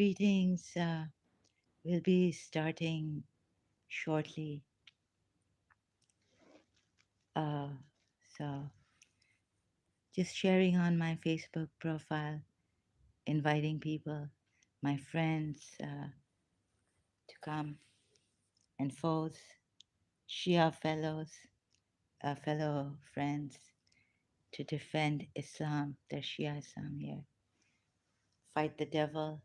Greetings. We'll be starting shortly. Uh, so, just sharing on my Facebook profile, inviting people, my friends to come, and foes, Shia fellows, fellow friends to defend Islam, the Shia Islam here. Fight the devil.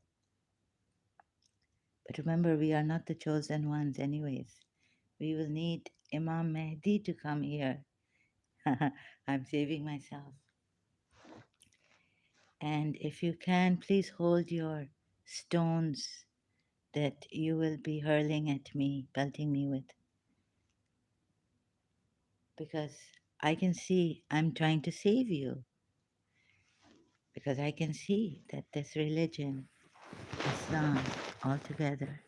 But remember, we are not the chosen ones, anyways. We will need Imam Mahdi to come here. I'm saving myself. And if you can, please hold your stones that you will be hurling at me, pelting me with. Because I can see I'm trying to save you. Because I can see that this religion, Islam, altogether,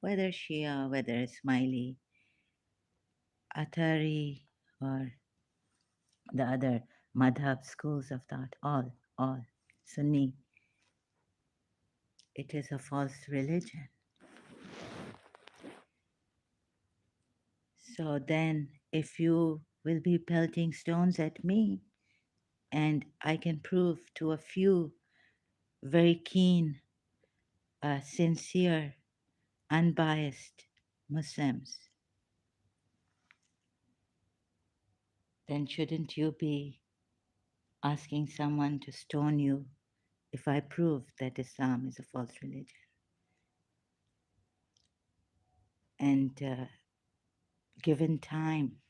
whether Shia, whether Ismaili, Athari, or the other madhab schools of thought, all, Sunni, it is a false religion. So then, if you will be pelting stones at me, and I can prove to a few very keen, sincere, unbiased Muslims, then shouldn't you be asking someone to stone you if I prove that Islam is a false religion? And given time,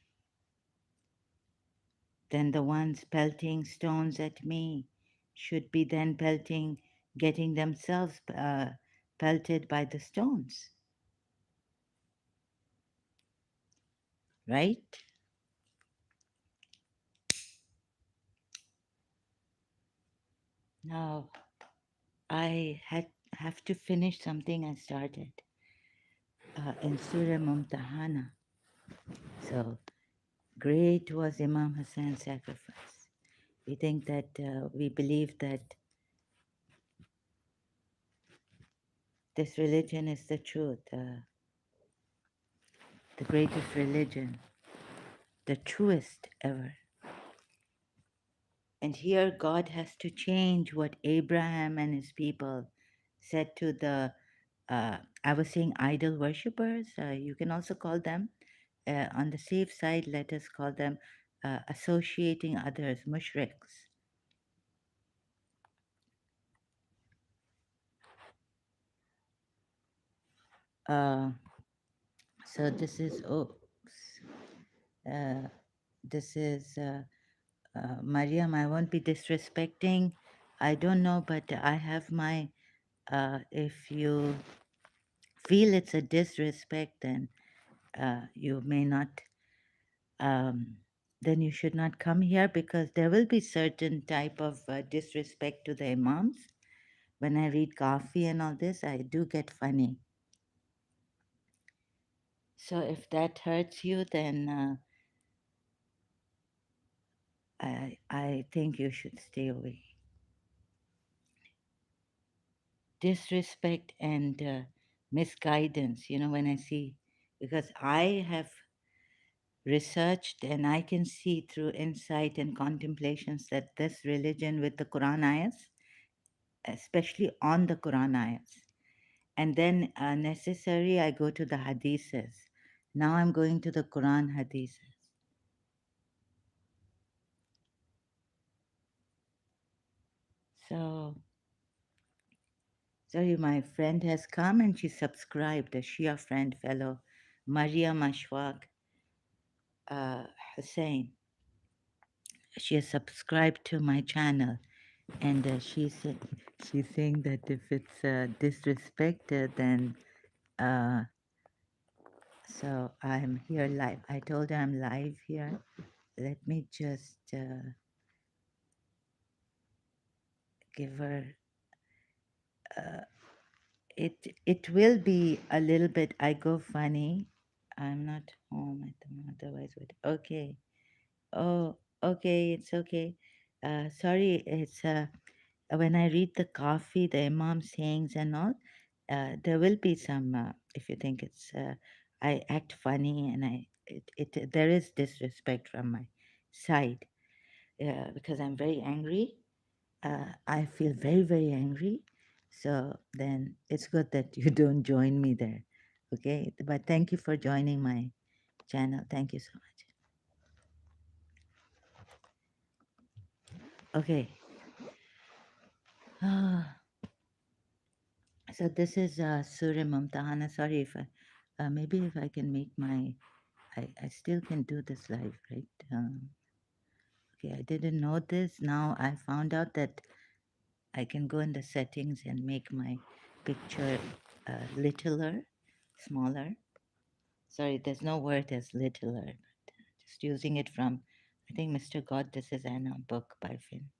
then the ones pelting stones at me should be then getting themselves pelted by the stones, right? Now, have to finish something I started in Surah Mumtahana. So great was Imam Hassan's sacrifice. We believe that this religion is the truth, the greatest religion, the truest ever. And here God has to change what Abraham and his people said to I was saying idol worshippers. You can also call them, on the safe side, let us call them associating others, mushriks. Uh, so uh, this is Mariam. I won't be disrespecting. I don't know, but I have my, if you feel it's a disrespect, then you may not, um, then you should not come here, because there will be certain type of disrespect to the imams. When I read Kafi and all this, I do get funny. So if that hurts you, then I think you should stay away. Disrespect and misguidance, when I see, because I have researched and I can see through insight and contemplations that this religion with the Quran ayahs, especially on the Quran ayahs, and then necessary, I go to the hadiths. Now I'm going to the Quran hadiths. So, sorry, my friend has come and she subscribed, a Shia friend, fellow, Maria Mashwaq Hussein. She has subscribed to my channel, and she's saying that if it's disrespected, then uh, so I'm here live. I told her I'm live here. Let me just give her. Uh, it will be a little bit. I go funny. I'm not home at the moment. Otherwise, would okay. Oh, okay. It's okay. Sorry. It's when I read the Kafi, the Imam sayings and all, there will be some, if you think it's, I act funny and there is disrespect from my side because I'm very angry. I feel very, very angry. So then it's good that you don't join me there. Okay. But thank you for joining my channel. Thank you so much. Okay. So this is Surya Mumtahana. Sorry if maybe if I can make my, I still can do this live, right? Okay, I didn't know this. Now I found out that I can go in the settings and make my picture littler, smaller. Sorry, there's no word as littler, but just using it from, I think Mr. God, this is Anna book by Finn.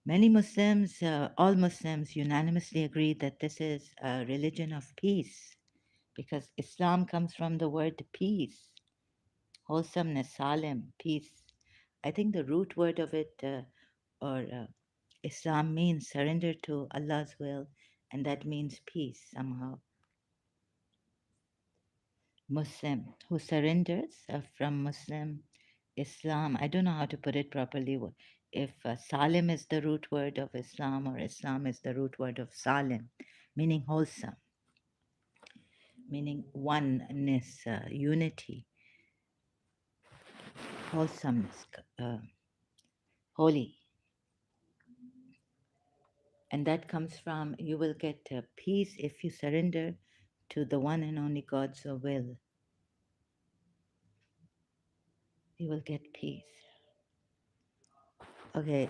Many Muslims, all Muslims unanimously agree that this is a religion of peace because Islam comes from the word peace, wholesomeness, salim, peace. I think the root word of it, or Islam means surrender to Allah's will, and that means peace somehow. Muslim, who surrenders from Muslim, Islam, I don't know how to put it properly. If Salim is the root word of Islam or Islam is the root word of Salim, meaning wholesome, meaning oneness, unity, wholesomeness, holy. And that comes from you will get peace if you surrender to the one and only God's will. You will get peace. Okay,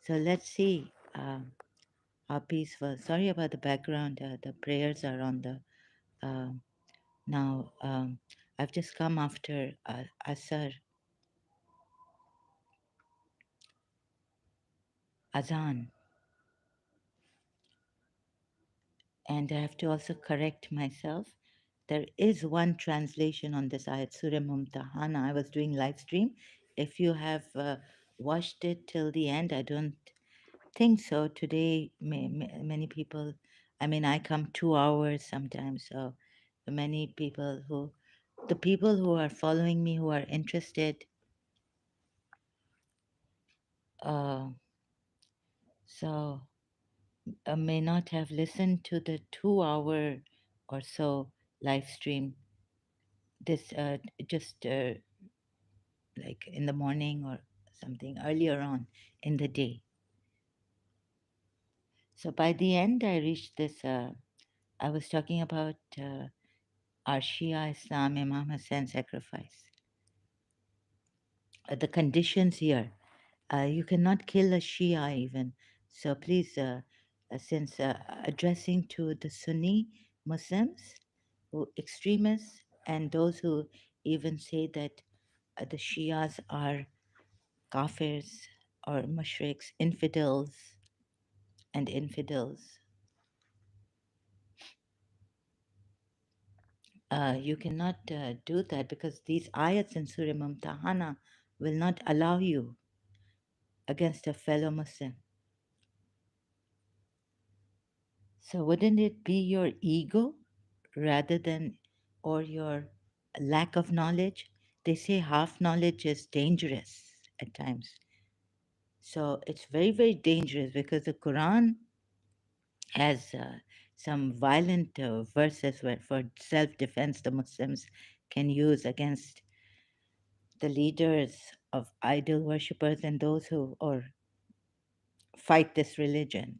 so let's see how peaceful. Sorry about the background. The prayers are on the um now. I've just come after Asar Azan, and I have to also correct myself. There is one translation on this ayat, Surah Mumtahana. I was doing live stream. If you have watched it till the end, I don't think so. Today, many people, I mean, I come 2 hours sometimes, so many people who, the people who are following me, who are interested, uh, so may not have listened to the 2 hour or so live stream this just like in the morning or something earlier on in the day. So by the end, I reached this. I was talking about our Shia Islam Imam Hussein sacrifice. The conditions here, you cannot kill a Shia even. So please, since addressing to the Sunni Muslims, who extremists, and those who even say that the Shias are kafirs or mushriks, infidels, and infidels. You cannot do that because these ayats in Surah Mumtahana will not allow you against a fellow Muslim. So wouldn't it be your ego rather than, or your lack of knowledge? They say half knowledge is dangerous at times. So it's very, very dangerous because the Quran has some violent verses where for self-defense the Muslims can use against the leaders of idol worshippers and those who or fight this religion.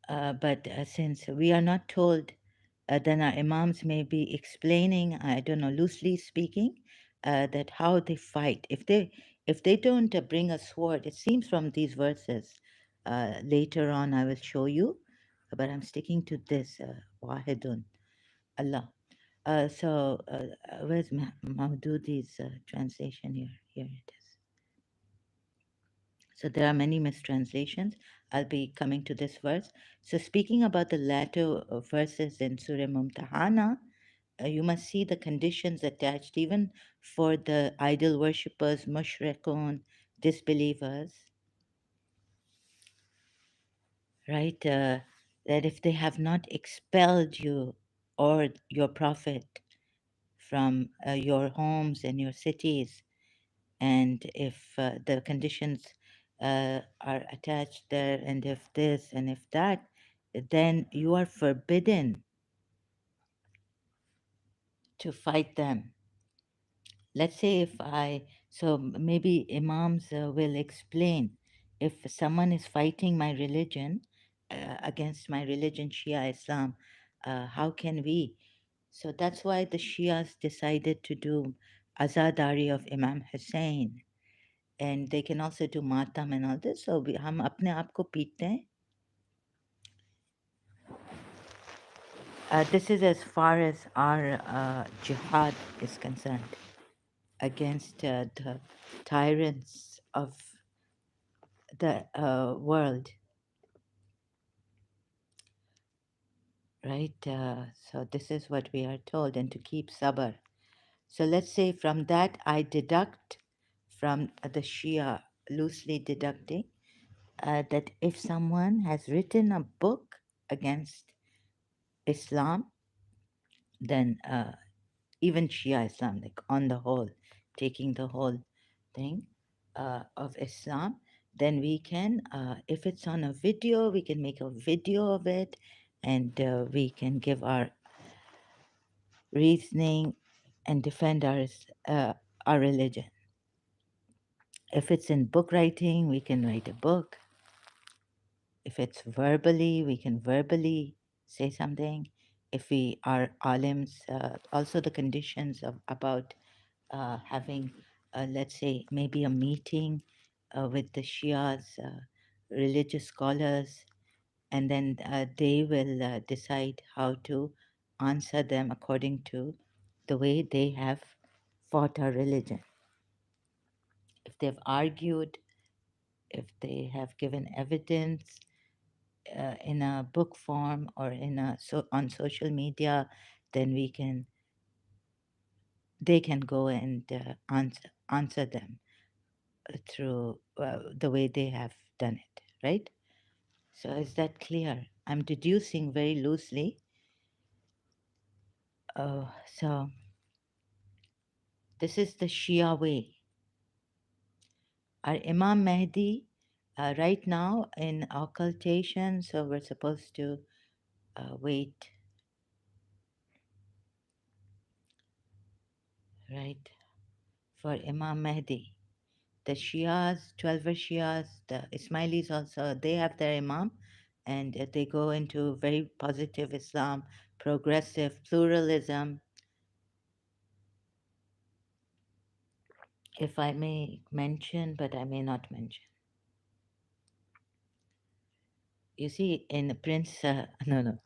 But since we are not told, then our imams may be explaining, I don't know, loosely speaking, that how they fight. If they don't bring a sword, it seems from these verses. Later on, I will show you, but I'm sticking to this. Wahidun, Allah. Where's Mahdudi's translation here? Here it is. So there are many mistranslations. I'll be coming to this verse. So speaking about the latter verses in Surah Mumtahana, you must see the conditions attached, even for the idol worshippers, mushrikun, disbelievers, right? That if they have not expelled you or your prophet from your homes and your cities, and if the conditions are attached there, and if this and if that, then you are forbidden to fight them. Let's say if maybe imams will explain, if someone is fighting my religion, against my religion, Shia Islam, how can we? So that's why the Shias decided to do azadari of Imam Hussein, and they can also do matam and all this. So हम अपने आप को पीटते हैं. This is as far as our jihad is concerned against the tyrants of the world, right? So this is what we are told, and to keep sabr. So let's say from that I deduct from the Shia, loosely deducting, that if someone has written a book against Islam, then even Shia Islam, like on the whole, taking the whole thing of Islam, then we can, if it's on a video, we can make a video of it, and we can give our reasoning and defend our religion. If it's in book writing, we can write a book. If it's verbally, we can verbally say something. If we are alims, also the conditions of about having, let's say, maybe a meeting with the Shias, religious scholars, and then they will decide how to answer them according to the way they have fought our religion. If they've argued, if they have given evidence in a book form or on social media, then they can go and answer them through the way they have done it, right? So is that clear? I'm deducing very loosely. So this is the Shia way. Our Imam Mahdi, right now in occultation, so we're supposed to wait, right, for Imam Mahdi. The Shias, 12 Shias, the Ismailis also, they have their Imam, and they go into very positive Islam, progressive pluralism. If I may mention, but I may not mention. You see, in Prince, no,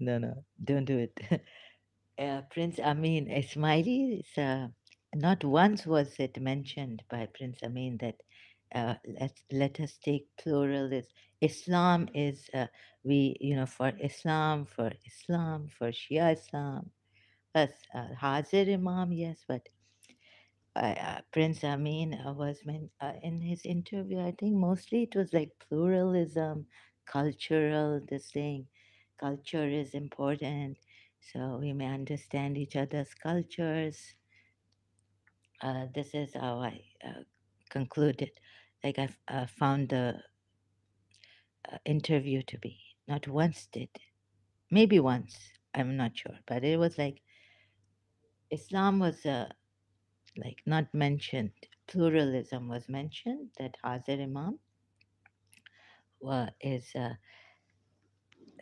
don't do it. Prince Amin Ismaili, is, not once was it mentioned by Prince Amin that let us take pluralism. Islam is, for Islam, for Shia Islam. Plus, Hazir Imam, yes, but Prince Amin in his interview, I think mostly it was like pluralism, cultural, this thing. Culture is important, so we may understand each other's cultures. This is how I concluded. Like I found the interview to be. Not once did, maybe once, I'm not sure, but it was like Islam was like not mentioned. Pluralism was mentioned. That Hazir Imam is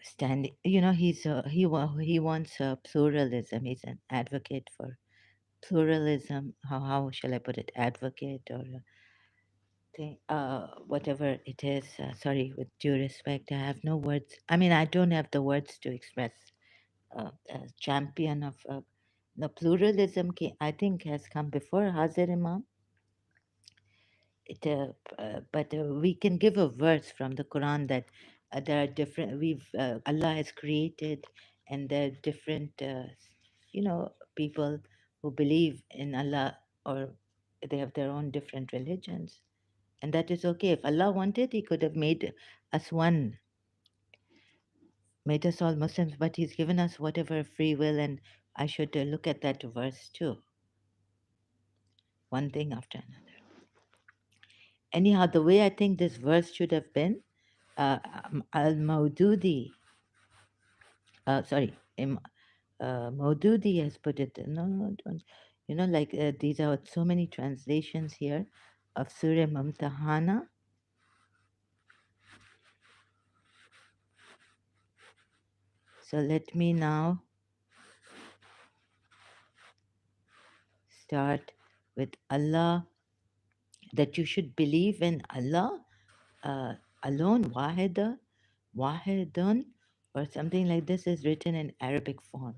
standing. He wants pluralism. He's an advocate for pluralism. How shall I put it? Advocate or thing, whatever it is. Sorry, with due respect, I have no words. I mean, I don't have the words to express. A champion of the pluralism. I think has come before Hazir Imam. But we can give a verse from the Quran that there are different. Allah has created, and there are different people who believe in Allah, or they have their own different religions. And that is okay. If Allah wanted, He could have made us one, made us all Muslims, but He's given us whatever free will, and I should look at that verse too, one thing after another. Anyhow, the way I think this verse should have been, Al-Maududi, sorry, Maududi has put it, no, don't, like these are so many translations here of Surah Mumtahana. So let me now start with Allah, that you should believe in Allah alone, Wahidun, or something like this is written in Arabic form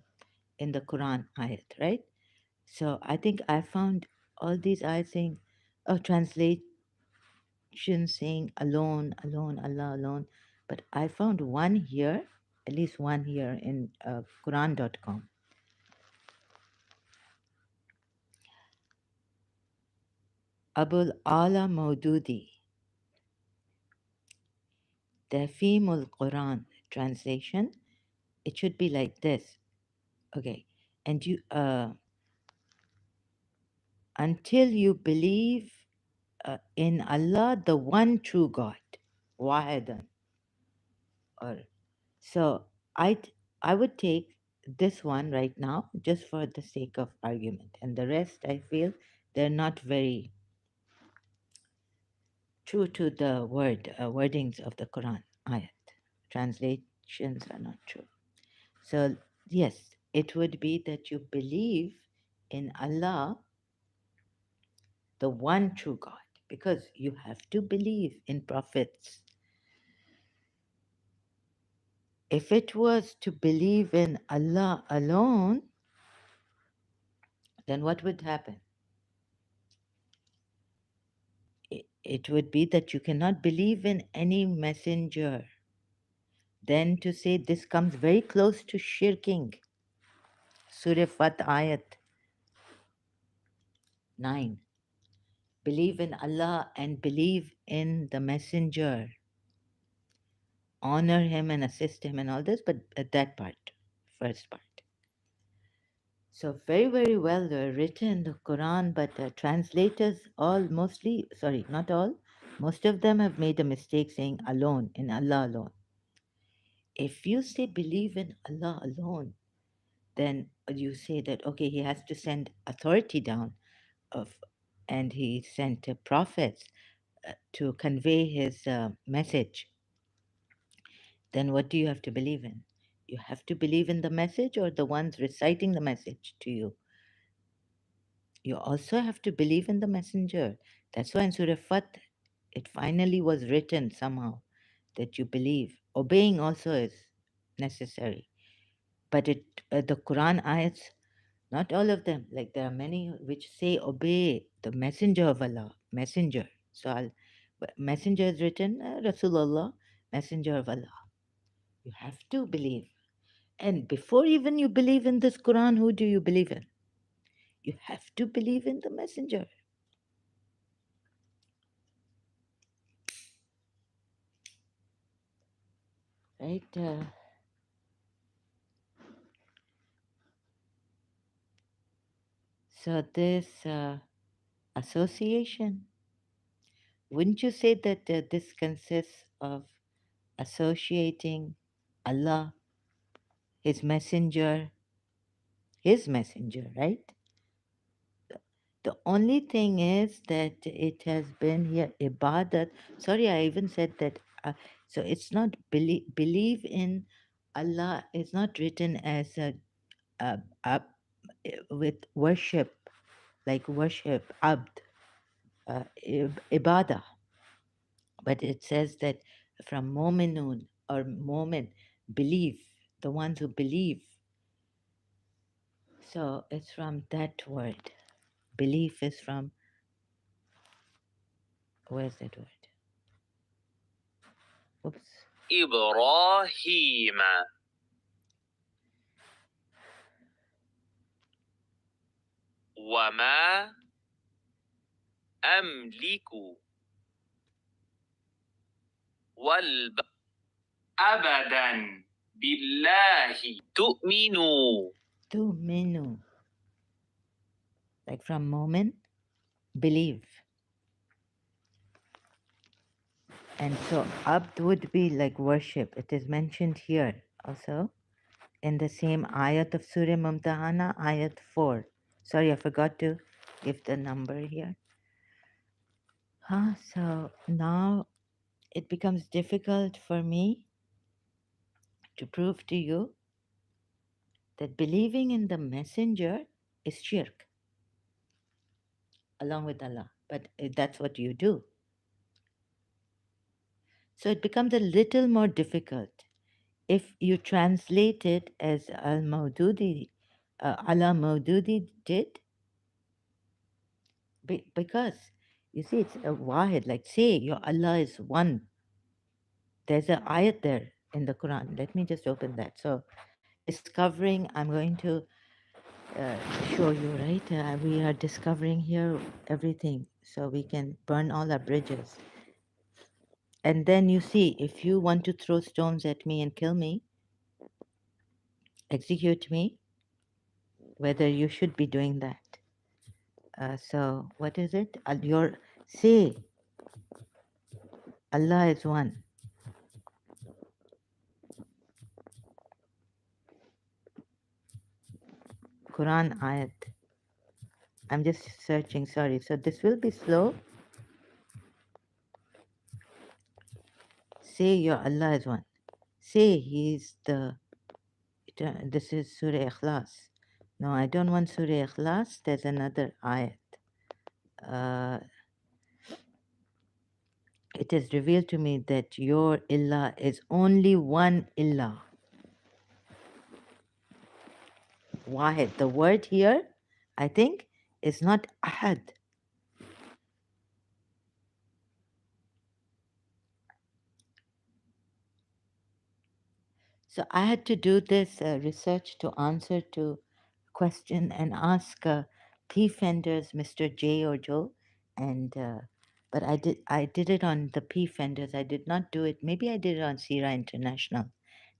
in the Quran ayat, right? So I think I found all these ayats saying, translation saying alone, alone, Allah alone. But I found one here, at least one here in Quran.com. Abul Ala Maududi, Tafimul Quran translation. It should be like this. Okay. And you, until you believe in Allah, the one true God, Wahidan. Or so I would take this one right now just for the sake of argument, and the rest I feel they're not very true to the wordings of the Quran ayat. Translations are not true. So yes, it would be that you believe in Allah, the one true God, because you have to believe in prophets. If it was to believe in Allah alone, then what would happen? It would be that you cannot believe in any messenger. Then to say this comes very close to shirking. Surah Fat Ayat 9. Believe in Allah and believe in the messenger. Honor him and assist him and all this, but at that part, first part. So very, very well written, the Quran, but translators all mostly, sorry, not all, most of them have made a mistake saying alone, in Allah alone. If you say believe in Allah alone, then you say that, okay, he has to send authority down of, and he sent prophets to convey his message. Then what do you have to believe in? You have to believe in the message or the ones reciting the message to you. You also have to believe in the messenger. That's why in Surah Fat, it finally was written somehow that you believe. Obeying also is necessary. But the Quran ayats, not all of them, like there are many which say obey the messenger of Allah, messenger. So messenger is written, Rasulullah, messenger of Allah. You have to believe. And before even you believe in this Quran, who do you believe in? You have to believe in the messenger. Right? So this association, wouldn't you say that this consists of associating Allah, His messenger, right? The only thing is that it has been here ibadat. Sorry, I even said that. So it's not believe in Allah. It's not written as a with worship, like worship abd, ibadah. But it says that from mominun or momin, believe, the ones who believe. So it's from that word. Belief is from, where's that word? Oops. Ibrahim. وما أملك أبدا بالله تؤمنوا. تؤمنوا. Like from moment, believe. And so abd would be like worship. It is mentioned here also in the same ayat of Surah Mumtahana, ayat 4. Sorry, I forgot to give the number here. So now it becomes difficult for me to prove to you that believing in the messenger is shirk along with Allah. But that's what you do. So it becomes a little more difficult if you translate it as Al-Maududi, Allah Maududi did, because you see it's a wahid, like say your Allah is one. There's an ayat there in the Quran. Let me just open that. So discovering, I'm going to uh, show you, right? We are discovering here everything so we can burn all our bridges. And then you see, if you want to throw stones at me and kill me, execute me, whether you should be doing that. So what is it? Your say Allah is one. Quran ayat. I'm just searching. Sorry. So this will be slow. Say your Allah is one. Say He is the. This is Surah Ikhlas. No, I don't want Surah Ikhlas. There's another ayat. Uh, it is revealed to me that your Illah is only one Illah. Wahid. The word here, I think, is not Ahad. So I had to do this research to answer to question and ask P fenders, Mr. J or Joe, and but I did it on the P fenders. I did not do it. Maybe I did it on Sira International.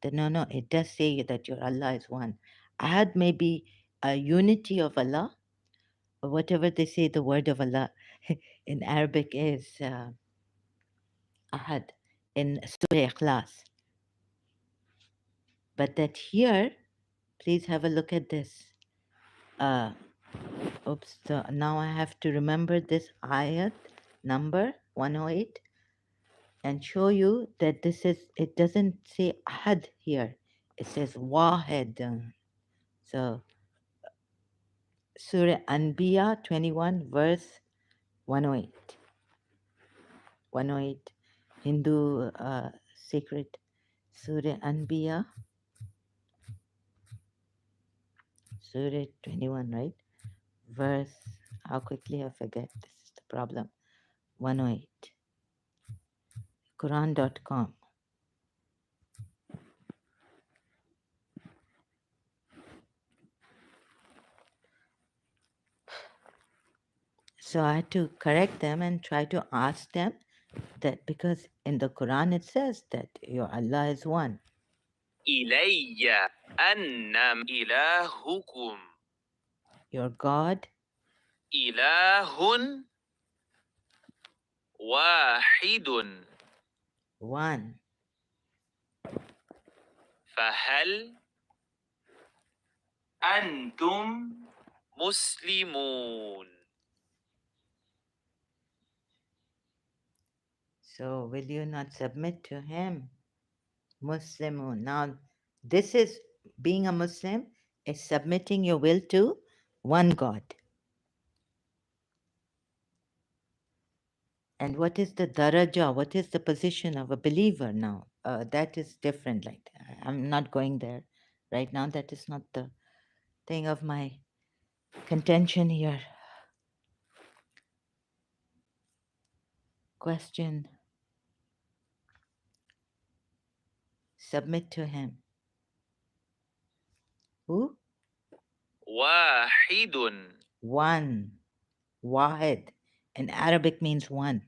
That no, it does say that your Allah is one. I had maybe a unity of Allah, or whatever they say. The word of Allah in Arabic is Ahad in Surah Ikhlas. But that here, please have a look at this. Uh, Oops, so now I have to remember this ayat number 108 and show you that this is, it doesn't say ahad here. It says wahed. So Surah Anbiya 21 verse 108. 108 Hindu sacred Surah Anbiya. Surah 21, right? Verse, how quickly I forget. This is the problem. 108. Quran.com. So I had to correct them and try to ask them that because in the Quran it says that your Allah is one. إلي أنم إلهكم Your God إله واحد one. فهل أنتم مسلمون. So will you not submit to him? Muslimun. Now this is being a Muslim is submitting your will to one God. And what is the daraja? What is the position of a believer now? That is different. Like I'm not going there right now. That is not the thing of my contention here. Question. Submit to him. Who? واحد one, wahid. In Arabic means one.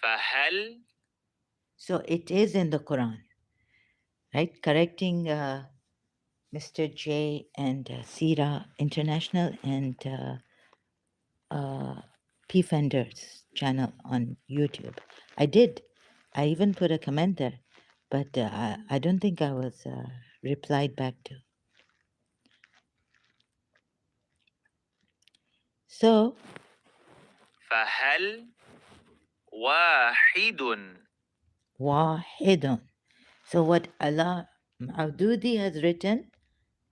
فهل So it is in the Quran, right? Correcting Mr. J and Sira International and P Fender's channel on YouTube. I did. I even put a comment there, but I don't think I was replied back to. So, فهل واحد wahidun. So what Allah Maududi has written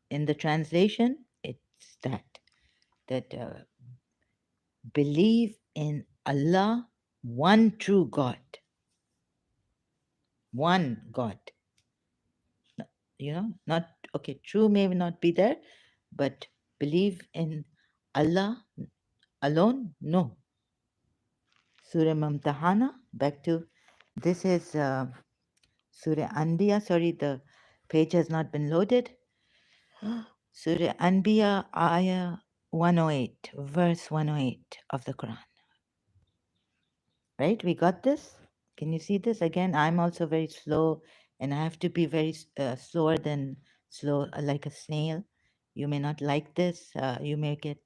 in the translation, it's that believe in Allah, one true God, one God. Not okay. True may not be there, but believe in Allah alone. No. Surah Mumtahana. Back to this is Surah Anbiya. Sorry, the page has not been loaded. Surah Anbiya, Ayah 108, verse 108 of the Quran. Right? We got this? Can you see this? Again, I'm also very slow and I have to be very slower than slow, like a snail. You may not like this. You may get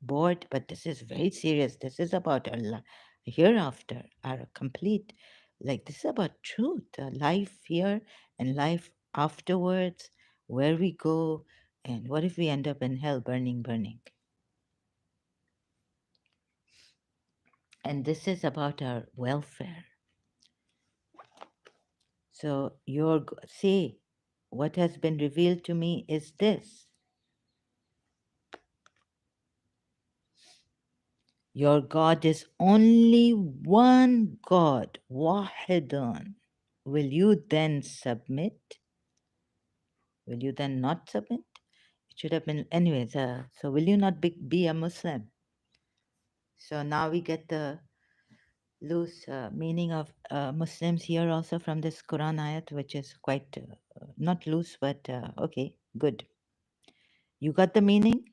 bored, but this is very serious. This is about our hereafter, our complete, like this is about truth, life here and life afterwards, where we go, and what if we end up in hell burning, burning. And this is about our welfare. So say, what has been revealed to me is this. Your God is only one God, wahidun. Will you then submit? Will you then not submit? It should have been, anyways. So will you not be a Muslim? So now we get the loose meaning of Muslims here also from this Quran ayat, which is quite not loose, but okay, good. You got the meaning?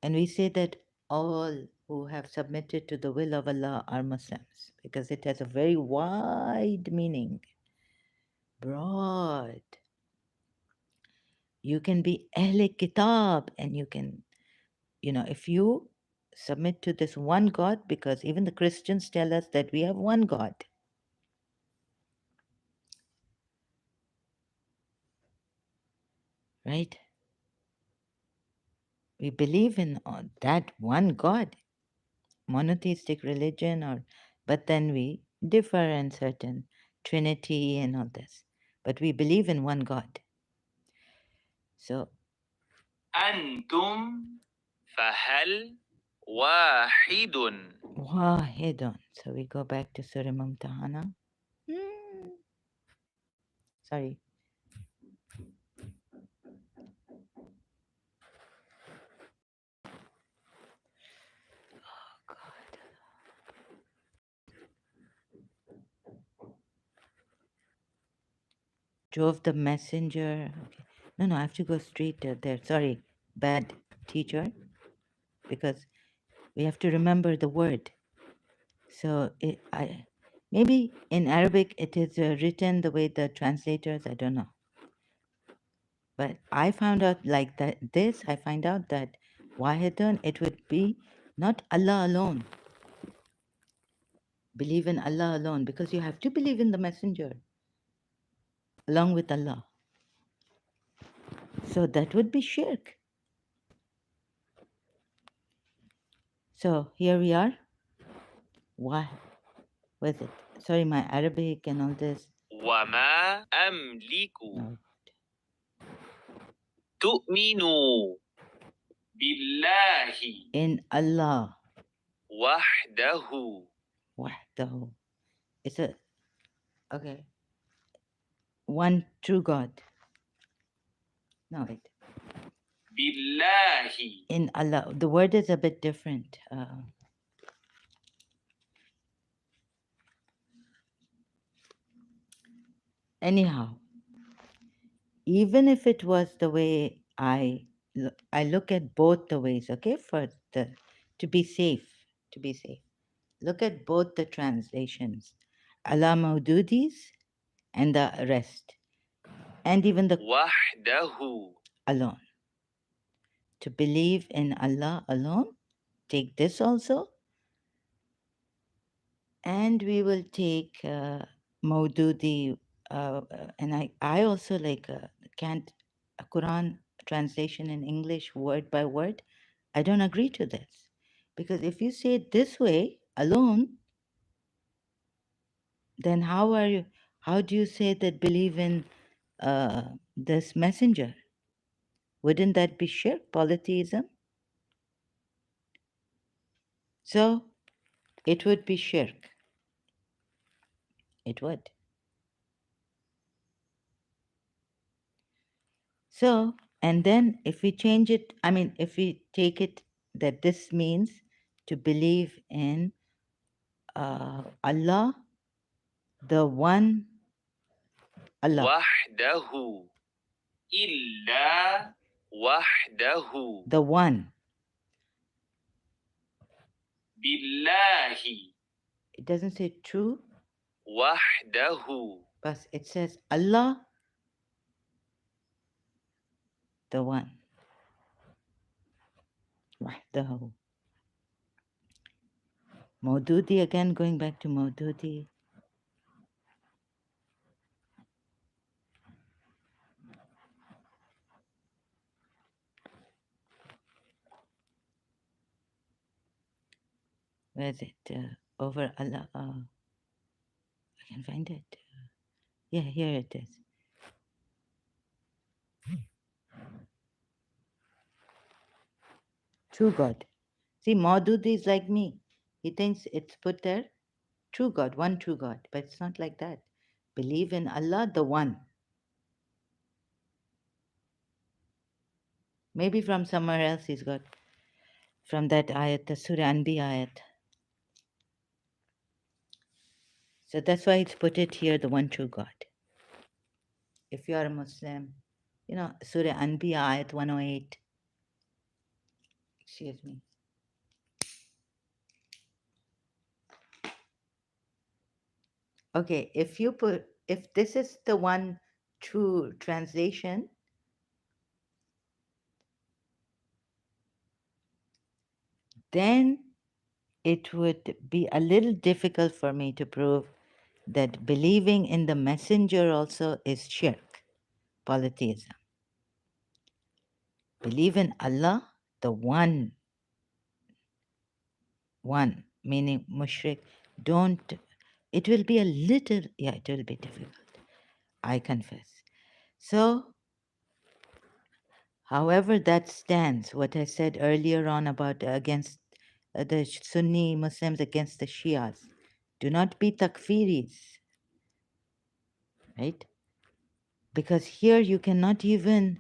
And we say that all who have submitted to the will of Allah are Muslims because it has a very wide meaning, broad. You can be Ahle Kitab and you can, if you submit to this one God, because even the Christians tell us that we have one God, right? We believe in that one God, monotheistic religion, but then we differ in certain Trinity and all this. But we believe in one God. So, أنتم فهل واحد wahidun. So we go back to Surah Mumtahana. Sorry. Drove the messenger. Okay. No, I have to go straight there. Sorry, bad teacher, because we have to remember the word. So maybe in Arabic it is written the way the translators, I don't know. But I found out like that I find out that Wahidun, it would be not Allah alone. Believe in Allah alone, because you have to believe in the messenger along with Allah. So that would be shirk. So here we are. Why? What is it? Sorry, my Arabic and all this. وما أملك No. تؤمنوا بالله In Allah. وحده Wahdahu. It's okay. One true God. No, wait. بالله In Allah. The word is a bit different. Anyhow, even if it was the way I I look at both the ways, okay, for the to be safe, to be safe. Look at both the translations, Allah Maududis and the rest, and even the وحده. alone. To believe in Allah alone, take this also, and we will take Maududi, and I also like can't a Quran translation in English word by word. I don't agree to this because if you say it this way alone, then how are you? How do you say that believe in this messenger? Wouldn't that be shirk, polytheism? So it would be shirk. It would. So, and then if we change it, I mean, if we take it that this means to believe in Allah, the one Allah, وحده. إلا وحده. the one. بالله. It doesn't say true, وحده. but it says Allah, the one. وحده. Maududi again, going back to Maududi. Where is it? Over Allah. I can find it. Yeah, here it is. True God. See, Maududi is like me. He thinks it's put there, true God, one true God, but it's not like that. Believe in Allah, the one. Maybe from somewhere else he's got, from that ayat, the Surah Anbiya ayat. So that's why it's put it here, the one true God. If you are a Muslim, you know, Surah Anbiya ayat 108. Excuse me. Okay, if you put, if this is the one true translation, then it would be a little difficult for me to prove that believing in the messenger also is shirk, polytheism. Believe in Allah, the one, meaning mushrik. Don't, it will be a little, yeah, it will be difficult, I confess. So, however that stands, what I said earlier on about against the Sunni Muslims against the Shias, do not be takfiris, right? Because here you cannot even,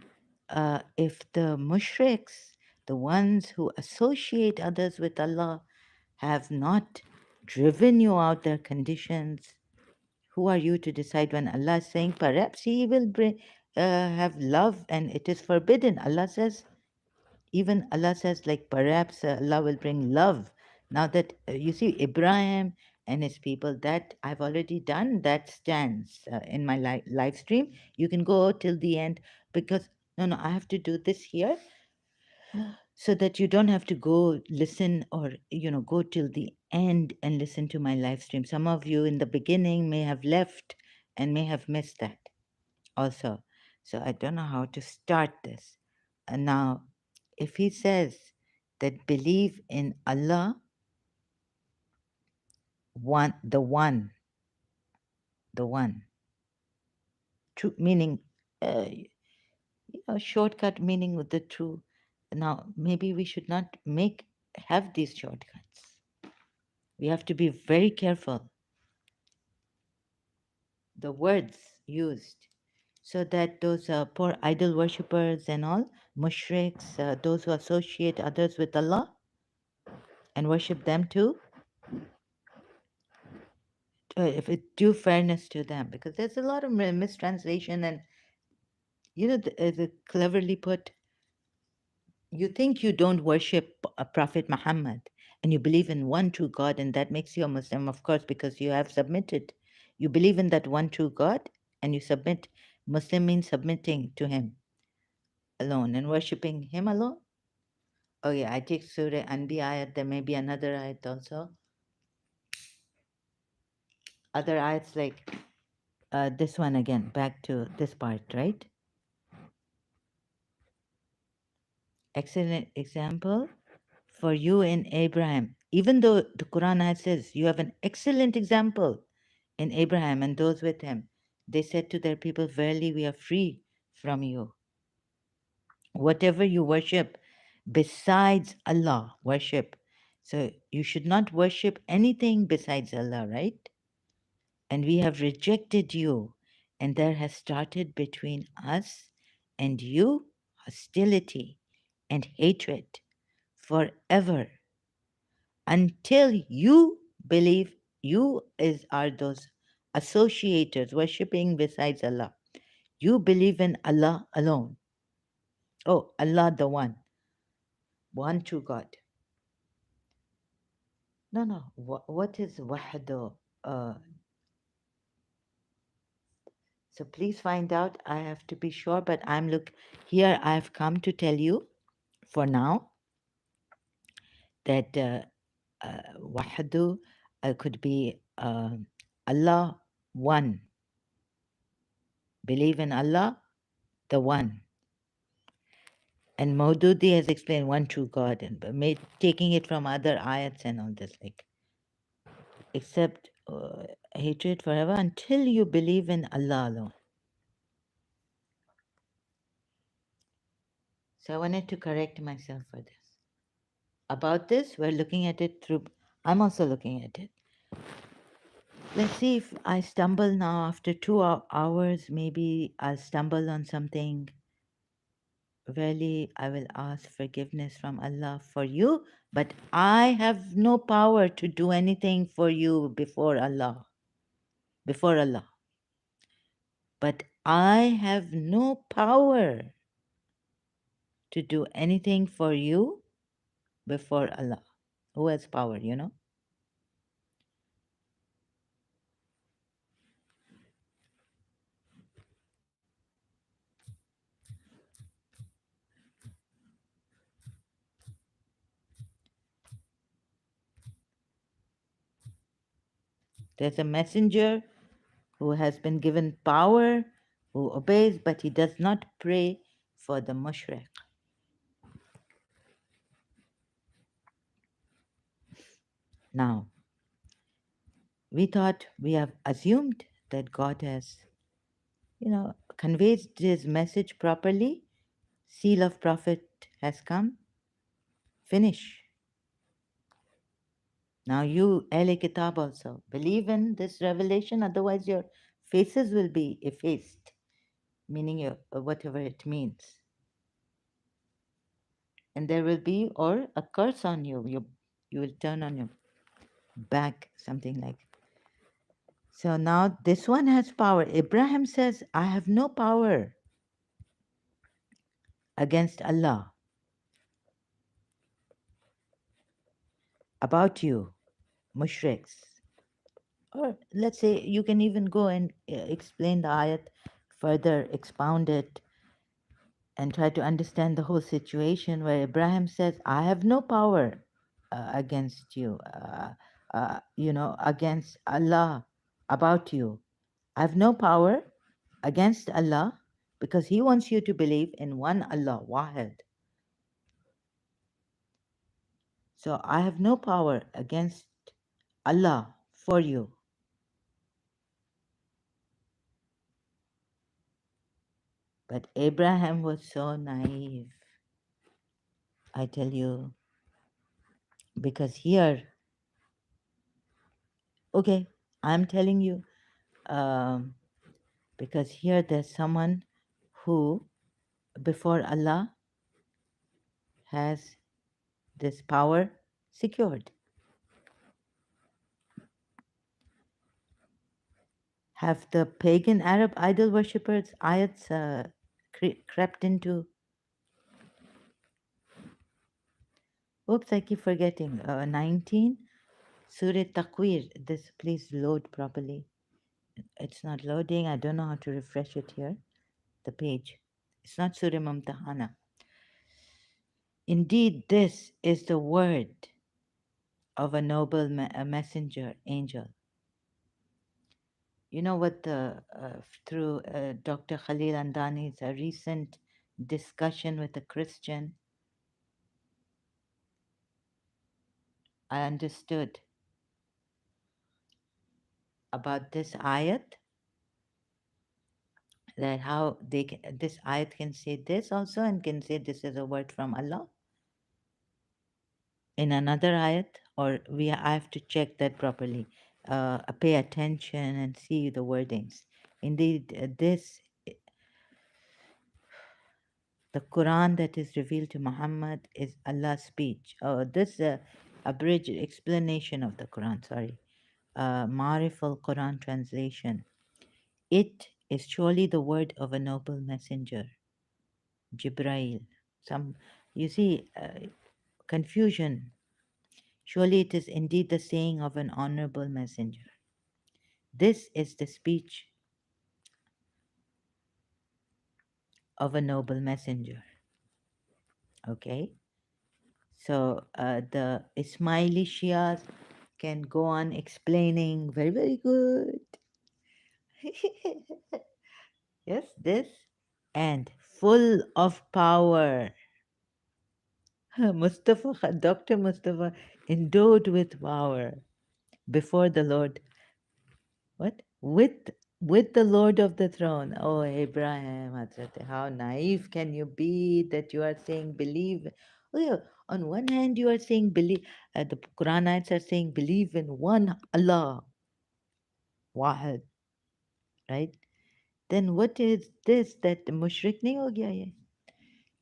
if the mushriks, the ones who associate others with Allah, have not driven you out their conditions, who are you to decide when Allah is saying perhaps He will bring, have love and it is forbidden? Allah says, even Allah says, like perhaps Allah will bring love. Now that you see Ibrahim and his people, that I've already done, that stands in my live stream. You can go till the end because no, I have to do this here so that you don't have to go listen or go till the end and listen to my live stream. Some of you in the beginning may have left and may have missed that also. So I don't know how to start this. And now, if he says that believe in Allah, the one, true meaning, shortcut meaning with the true. Now, maybe we should not have these shortcuts. We have to be very careful. The words used, so that those poor idol worshippers and all, mushriks, those who associate others with Allah and worship them too, if it due fairness to them, because there's a lot of mistranslation and the cleverly put. You think you don't worship Prophet Muhammad and you believe in one true God, and that makes you a Muslim, of course, because you have submitted. You believe in that one true God and you submit. Muslim means submitting to Him alone and worshipping Him alone. Oh, yeah, I take Surah Anbiya ayat. There may be another ayat also. Other ayats like this one again, back to this part, right? Excellent example for you in Abraham. Even though the Quran ayat says you have an excellent example in Abraham and those with him, they said to their people, verily we are free from you. Whatever you worship besides Allah, worship. So you should not worship anything besides Allah, right? And we have rejected you, and there has started between us and you hostility and hatred forever until you believe you is are those associators worshipping besides Allah. You believe in Allah alone. Oh, Allah the one true God. No, no. What is wahdo? Uh, so please find out. I have to be sure, but I'm look here. I have come to tell you for now that wahdo could be Allah one. Believe in Allah, the one. And Maududi has explained one true God, and taking it from other ayats and all this, like, except hatred forever until you believe in Allah alone. So I wanted to correct myself for this. About this, we're looking at it through, I'm also looking at it. Let's see if I stumble now after 2 hours, maybe I'll stumble on something. Really, I will ask forgiveness from Allah for you, but I have no power to do anything for you before Allah. Before Allah. But I have no power to do anything for you before Allah. Who has power, you know? There's a messenger who has been given power, who obeys, but he does not pray for the mushrik. Now, we thought we have assumed that God has, conveys his message properly. Seal of prophet has come. Finish. Now you, Ahle Kitab, also believe in this revelation, otherwise your faces will be effaced, meaning your, whatever it means. And there will be, or a curse on you. You will turn on your back, something like. So now this one has power. Abraham says, I have no power against Allah about you, mushriks. Or let's say you can even go and explain the ayat further, expound it, and try to understand the whole situation where Abraham says, I have no power against you, against Allah about you. I have no power against Allah because He wants you to believe in one Allah, Wahid. So I have no power against Allah for you. But Abraham was so naive, I tell you, because here, okay, I'm telling you, um, because here there's someone who, before Allah, has this power secured. Have the pagan Arab idol worshippers ayats crept into? Oops, I keep forgetting. 19, Surah Takwir. This, please load properly. It's not loading. I don't know how to refresh it here. The page. It's not Surah Mumtahana. Indeed, this is the word of a noble a messenger, angel. You know what? Through Dr. Khalil Andani's recent discussion with a Christian, I understood about this ayat, that how this ayat can say this also and can say this is a word from Allah in another ayat, or I have to check that properly, pay attention and see the wordings. Indeed, the Quran that is revealed to Muhammad is Allah's speech. Oh, this abridged explanation of the Quran, sorry. Marif al Quran translation. It is surely the word of a noble messenger, Jibrail. Some, you see, confusion. Surely it is indeed the saying of an honorable messenger. This is the speech of a noble messenger. Okay? So the Ismaili Shias can go on explaining very, very good. Yes, this. And full of power. Mustafa, Dr. Mustafa, endowed with power before the Lord. What? With the Lord of the throne. Oh, Abraham, Hazrat, how naive can you be that you are saying believe? Oh, yeah. On one hand, you are saying believe. The Quranites are saying believe in one Allah, Wahid, right? Then what is this that mushrik nahi ho gaya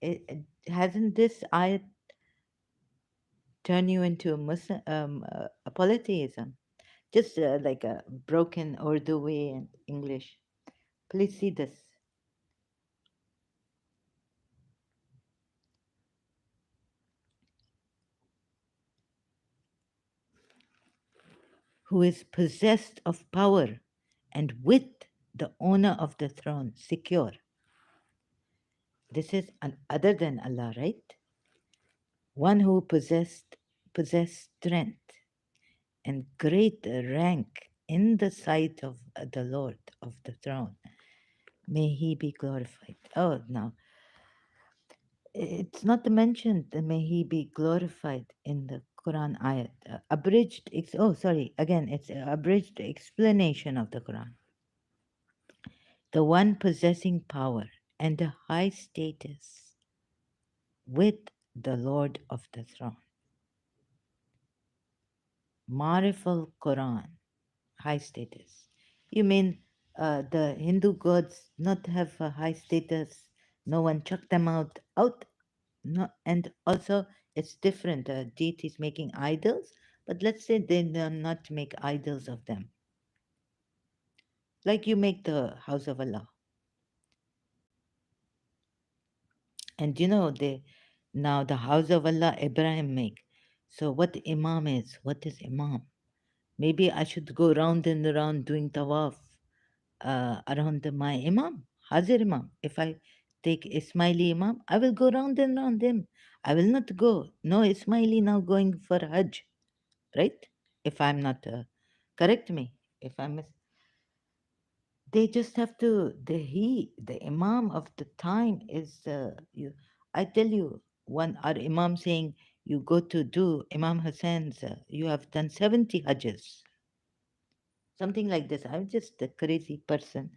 ye? Hasn't this ayat turn you into a Muslim, a polytheism? Just like a broken Urdu way in English. Please see this. Who is possessed of power and with the owner of the throne secure. This is an other than Allah, right? One who possessed strength and great rank in the sight of the Lord of the throne. May he be glorified. Oh, now it's not mentioned that may he be glorified in the Quran ayat. Again, it's an abridged explanation of the Quran. The one possessing power and a high status with the Lord of the throne. Marifal Quran, high status. You mean the Hindu gods not have a high status? No one chucked them out. No, and also it's different. Deities making idols, but let's say they do not make idols of them. Like you make the house of Allah. And you know, they now the house of Allah Abraham make. So what Imam is? What is Imam? Maybe I should go round and around doing tawaf around my Imam, Hazir Imam. If I take Ismaili Imam, I will go round and round him. I will not go. No Ismaili now going for Hajj, right? If I'm not, correct me if I'm they just have to the imam of the time is you I tell you one our imam saying you go to do Imam Hussein's you have done 70 hajjs, something like this. I'm just a crazy person,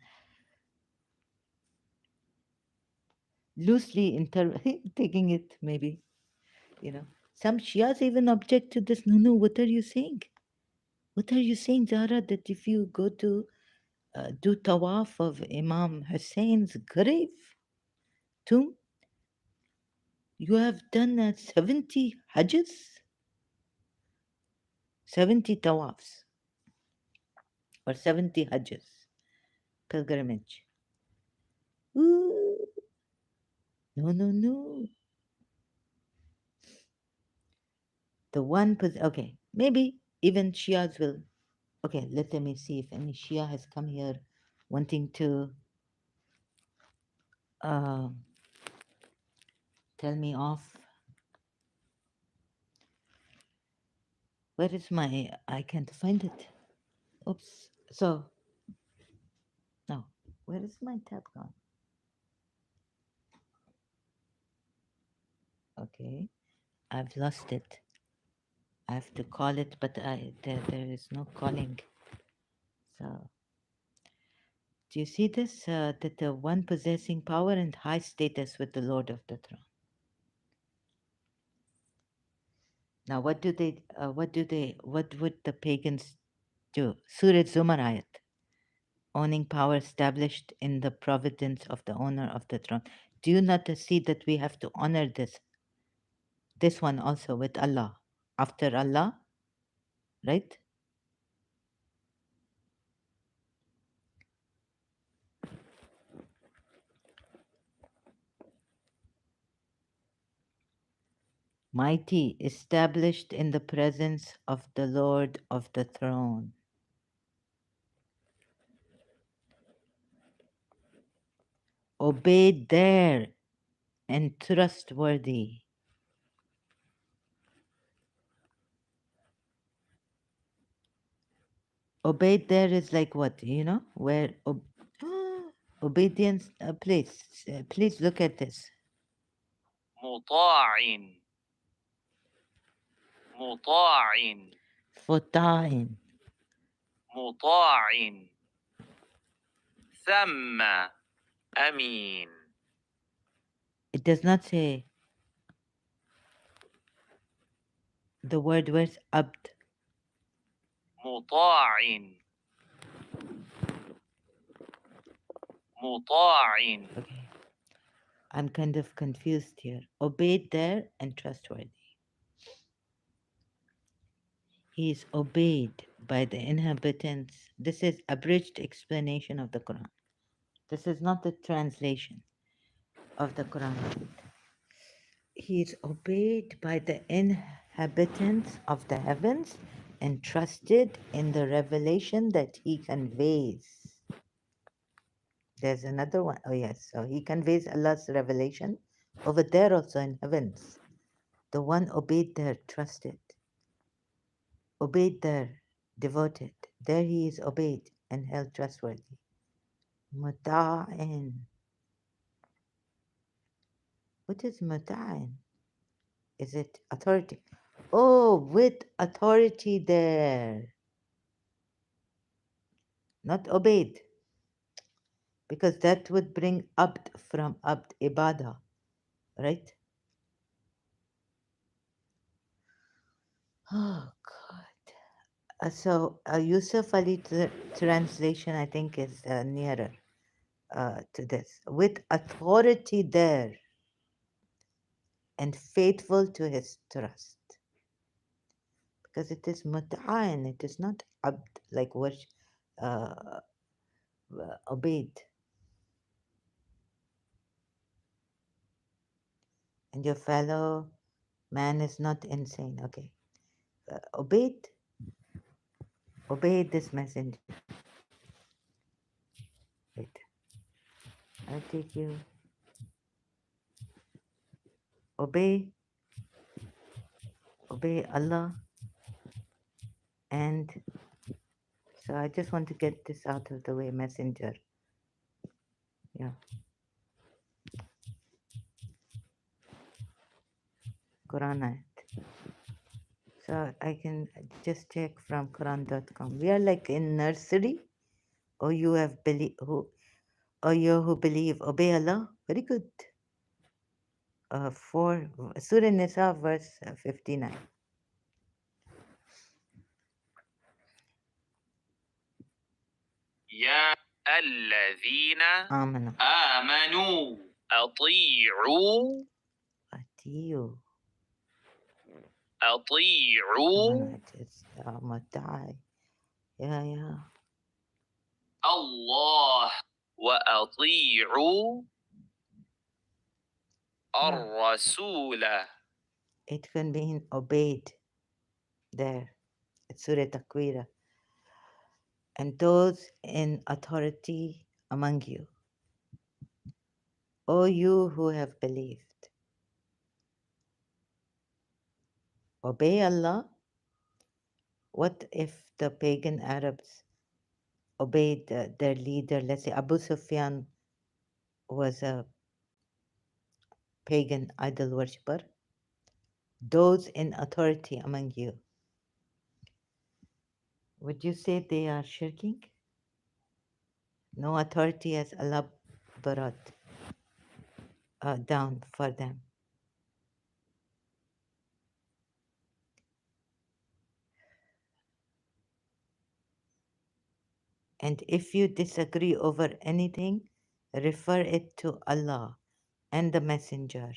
loosely taking it maybe, you know. Some Shias even object to this. No, what are you saying? What are you saying, Zahra, that if you go to do tawaf of Imam Hussein's grave tomb, you have done 70 hajjs, 70 tawafs, or 70 hajjs, pilgrimage. Ooh, no. The one, okay, maybe even Shias will. Okay, let me see if any Shia has come here wanting to uh, tell me off. Where is my? I can't find it. Oops. So, no. Where is my tab gone? Okay, I've lost it. I have to call it, but there is no calling. So, do you see this? That the one possessing power and high status with the Lord of the throne. Now, what do they? What do they? What would the pagans do? Surah Zumar ayat, owning power established in the providence of the owner of the throne. Do you not see that we have to honor this one also with Allah, after Allah, right? Mighty, established in the presence of the Lord of the throne. Obeyed there and trustworthy. Obeyed there is like what, where obedience, please look at this. مطاع مطاع Futain. مطاع ثم أمين It does not say the word, where's abd? مطاع مطاع Okay, I'm kind of confused here. Obeyed there and trustworthy. He is obeyed by the inhabitants. This is abridged explanation of the Quran. This is not the translation of the Quran. He is obeyed by the inhabitants of the heavens and trusted in the revelation that he conveys. There's another one. Oh, yes. So he conveys Allah's revelation over there also in heavens. The one obeyed there, trusted. Obeyed there, devoted. There he is obeyed and held trustworthy. Muta'in. What is muta'in? Is it authority? Oh, with authority there. Not obeyed. Because that would bring abd from abd ibadah, right? Oh, God. So Yusuf Ali translation, I think, is nearer to this. With authority there and faithful to his trust. Because it is muta'an, it is not abd, like uh, obeyed. And your fellow man is not insane. Okay. Obeyed this messenger. Wait, I'll take you. Obey Allah. And so I just want to get this out of the way, messenger. Yeah. Quran ayat. So I can just check from Quran.com. We are like in nursery. Or you have believe who, or you who believe, obey Allah. Very good. For Surah Nisa, verse 59. يا الذين Amana. آمنوا أطيعوا Atiyu. أطيعوا No, it is Matai. Yeah. الله وأطيعوا Yeah. الرسول It can be obeyed. There, it's Surah Takwira. And those in authority among you, O you who have believed, obey Allah. What if the pagan Arabs obeyed their leader? Let's say Abu Sufyan was a pagan idol worshipper. Those in authority among you, would you say they are shirking? No authority has Allah brought down for them. And if you disagree over anything, refer it to Allah and the Messenger.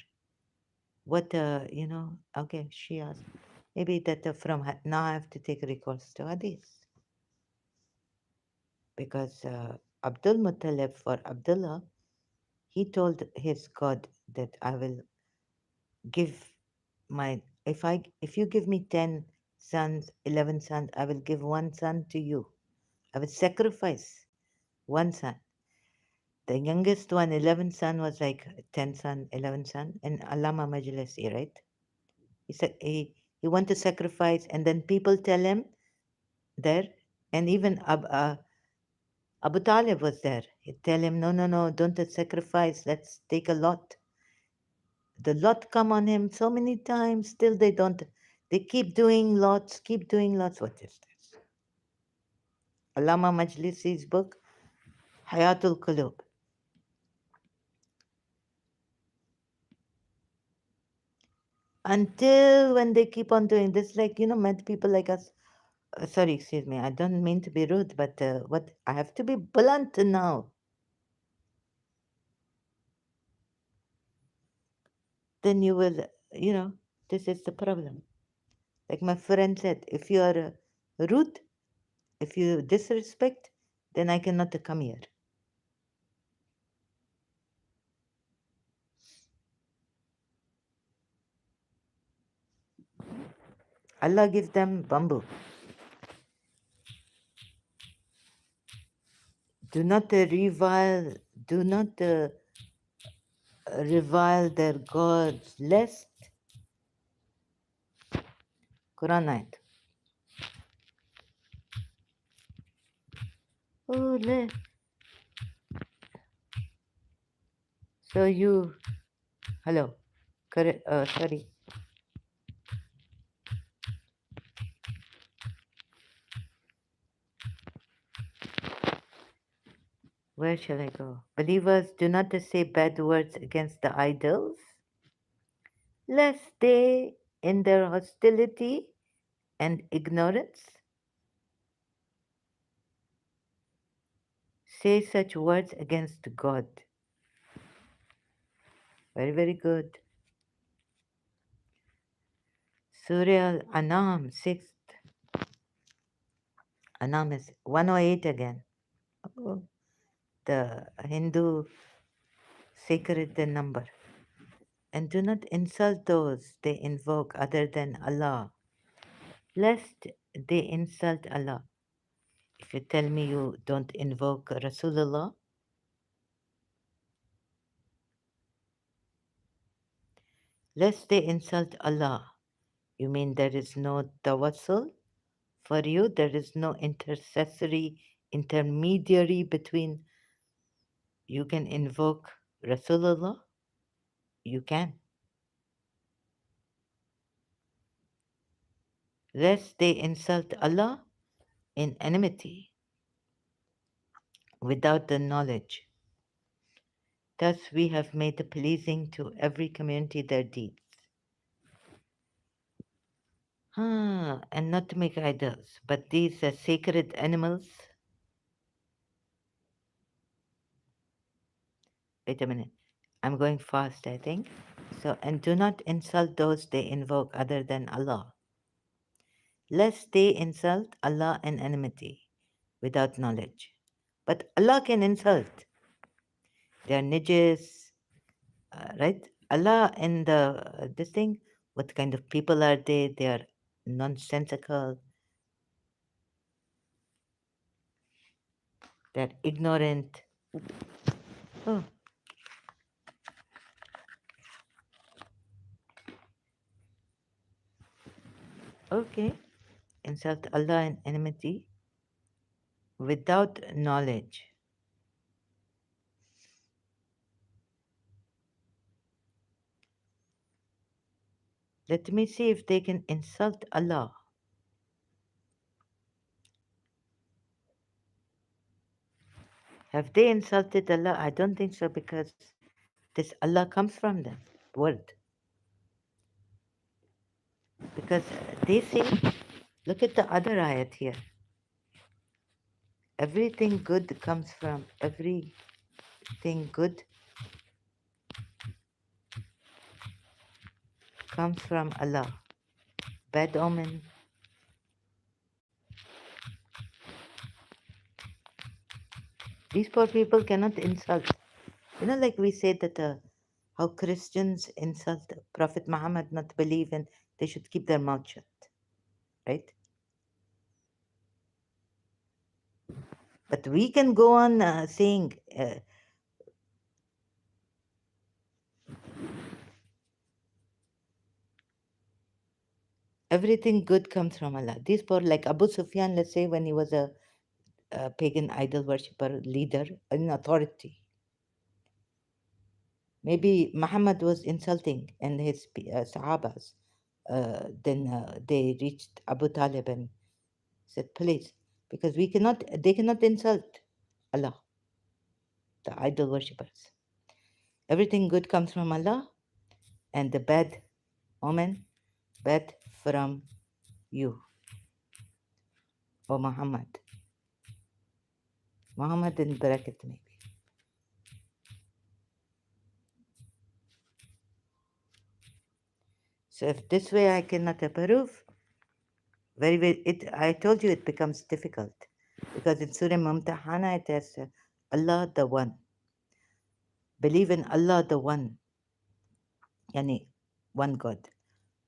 What, okay, she asked. Maybe that now I have to take recourse to Hadith. Because Abdul Muttalib for Abdullah, he told his God that I will give if you give me 10 sons, 11 sons, I will give one son to you. I will sacrifice one son. The youngest one, 11th son, was like 10 son, 11 son, and Allama Majlisi, right? He said he want to sacrifice, and then people tell him there, and even Abu Talib was there. He tell him, no, no, no, don't sacrifice. Let's take a lot. The lot come on him so many times. Still, they don't. They keep doing lots, keep doing lots. What is this? Allama Majlisi's book, Hayatul Qulub. Until when they keep on doing this, like, mad people like us. Sorry, excuse me. I don't mean to be rude, but what I have to be blunt now. Then you will, this is the problem. Like my friend said, if you are rude, if you disrespect, then I cannot come here. Allah give them bamboo. Do not revile their gods, lest Quran ayat. Oh, so you, hello, correct, sorry. Where shall I go? Believers, do not say bad words against the idols, lest they, in their hostility and ignorance, say such words against God. Very, very good. Surah Al-An'am, 6th. Anam is 108 again. Oh, the Hindu sacred number. And do not insult those they invoke other than Allah, lest they insult Allah. If you tell me you don't invoke Rasulullah, lest they insult Allah, you mean there is no tawassul for you? There is no intermediary between you can invoke Rasulullah? You can. Lest they insult Allah in enmity without the knowledge. Thus we have made pleasing to every community their deeds. And not to make idols, but these are sacred animals. Wait a minute. I'm going fast, I think. So, and do not insult those they invoke other than Allah, lest they insult Allah in enmity without knowledge. But Allah can insult. They are najis, right? Allah in this thing, what kind of people are they? They are nonsensical, that ignorant. Oh, okay. Insult Allah in enmity without knowledge. Let me see if they can insult Allah. Have they insulted Allah? I don't think so because this Allah comes from them, word. Because they say, look at the other ayat here. Everything good comes from Allah. Bad omen. These poor people cannot insult. You know, like we say that how Christians insult Prophet Muhammad, not believe, and they should keep their mouth shut, right? But we can go on saying everything good comes from Allah. These poor, like Abu Sufyan, let's say, when he was a pagan idol worshipper leader in authority, maybe Muhammad was insulting and his Sahabas. Then they reached Abu Talib and said, please, because they cannot insult Allah, the idol worshippers. Everything good comes from Allah, and the bad omen, bad from you, O Muhammad. Muhammad in bracket, maybe. So if this way I cannot approve, I told you it becomes difficult. Because in Surah Mumtahana it has Allah the One. Believe in Allah the One, yani one God.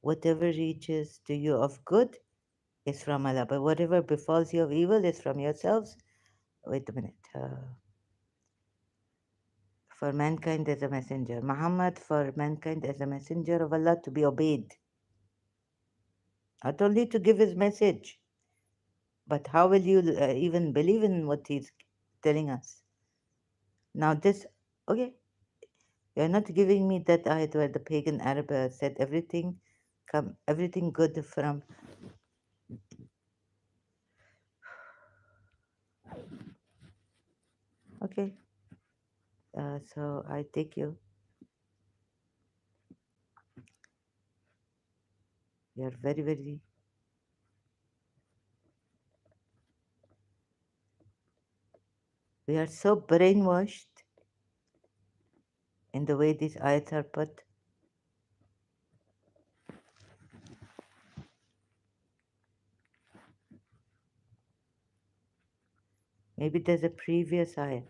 Whatever reaches to you of good is from Allah, but whatever befalls you of evil is from yourselves. Wait a minute. For mankind as a messenger. Muhammad for mankind as a messenger of Allah to be obeyed. Not only to give his message, but how will you even believe in what he's telling us? Now this, okay, you're not giving me that ayat where the pagan Arab said everything good from. Okay, so I take you. You're very, very. We are so brainwashed in the way these ayats are put. Maybe there's a previous ayat.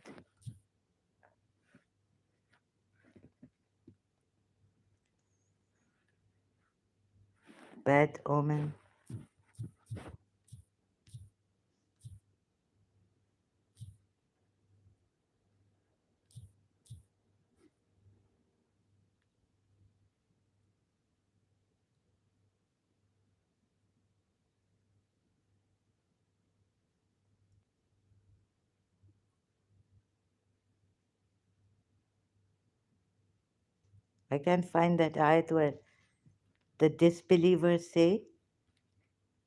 Bad omen. I can't find that ayat where the disbelievers say,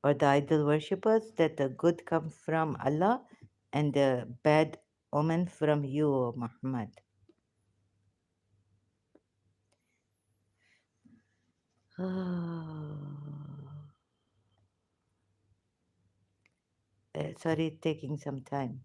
or the idol worshippers, that the good comes from Allah and the bad omen from you, O Muhammad. Sorry, it's taking some time.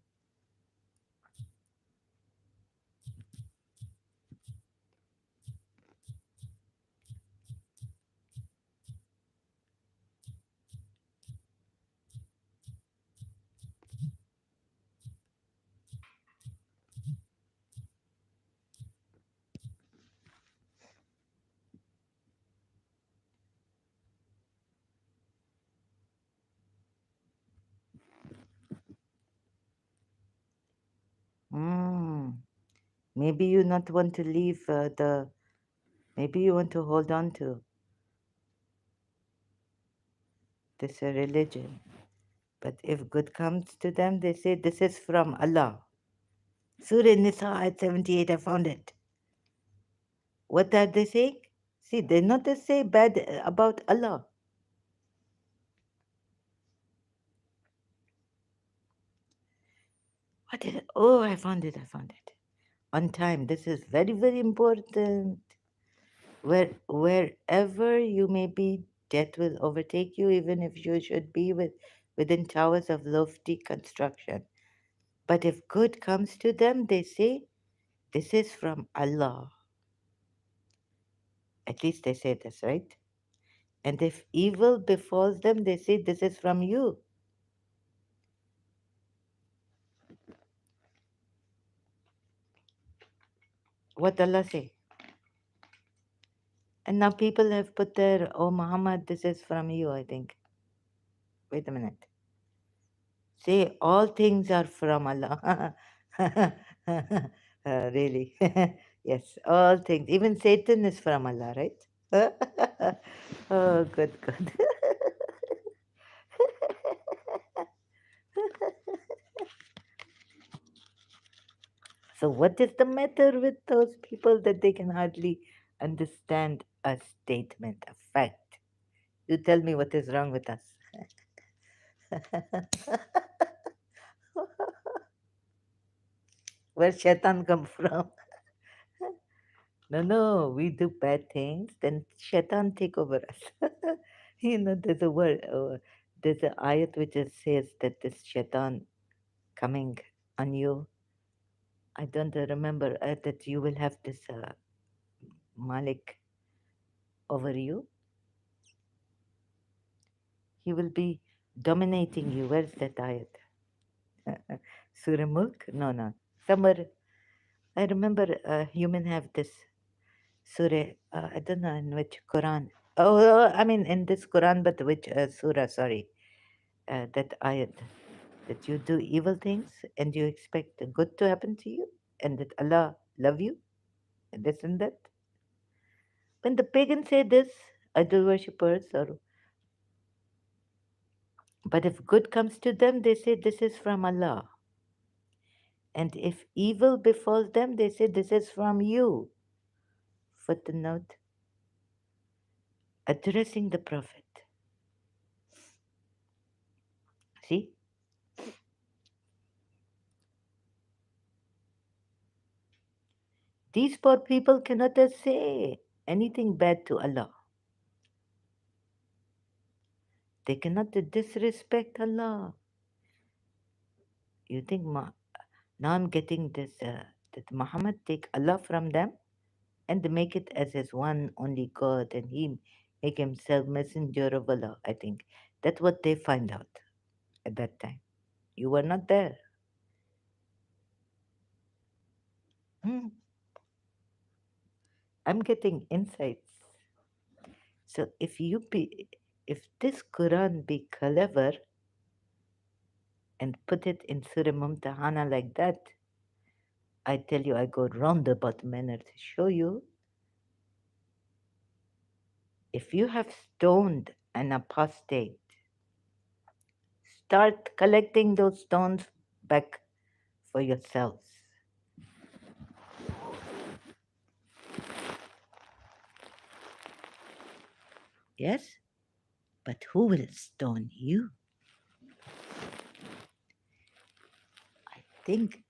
Maybe you not want to leave maybe you want to hold on to this religion. But if good comes to them, they say this is from Allah. Surah Nisa at 78, I found it. What are they saying? See, they not to say bad about Allah. What is it? Oh, I found it, I found it. On time. This is very, very important. Wherever you may be, death will overtake you, even if you should be within towers of lofty construction. But if good comes to them, they say, this is from Allah. At least they say this, right? And if evil befalls them, they say, this is from you. What Allah say? And now people have put their, oh Muhammad, this is from you, I think. Wait a minute. Say all things are from Allah. Really? Yes, all things. Even Satan is from Allah, right? Oh, good, good. So, what is the matter with those people that they can hardly understand a statement, a fact? You tell me what is wrong with us. Where shaitan come from? No, no, we do bad things, then shaitan take over us. There's a word, there's an ayat which it says that this shaitan coming on you. I don't remember that you will have this Malik over you. He will be dominating you. Where's that ayat? Surah Mulk? No, no. Somewhere, I remember human have this surah, I don't know in which Quran. I mean in this Quran, but which surah, sorry. That ayat, that you do evil things and you expect the good to happen to you and that Allah love you, and this and that. When the pagans say this, idol worshippers, or but if good comes to them, they say this is from Allah. And if evil befalls them, they say this is from you. Footnote, addressing the Prophet. See, these poor people cannot say anything bad to Allah. They cannot disrespect Allah. You think now I'm getting this that Muhammad take Allah from them and make it as his one only God and he make himself messenger of Allah. I think that's what they find out at that time. You were not there. Hmm. I'm getting insights. So if this Quran be clever and put it in Surah Mumtahana like that, I tell you, I go roundabout manner to show you. If you have stoned an apostate, start collecting those stones back for yourselves. Yes? But who will stone you? I think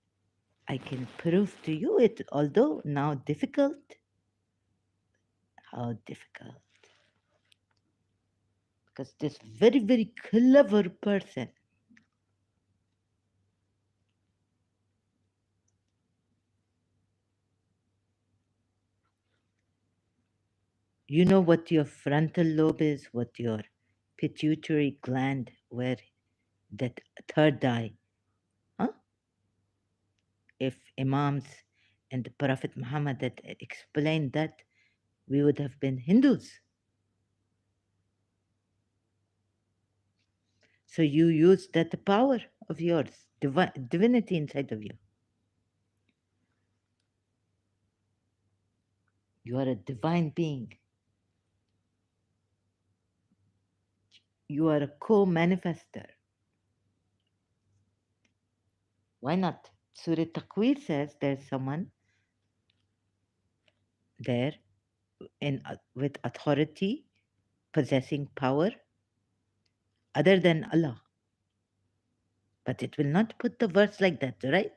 I can prove to you it, although now difficult. How difficult? Because this very, very clever person, you know what your frontal lobe is, what your pituitary gland, where that third eye, huh? If Imams and the Prophet Muhammad had explained that, we would have been Hindus. So you use that power of yours, divinity inside of you. You are a divine being. You are a co-manifester. Why not? Surah Takwir says there's someone there with authority, possessing power other than Allah. But it will not put the verse like that, right?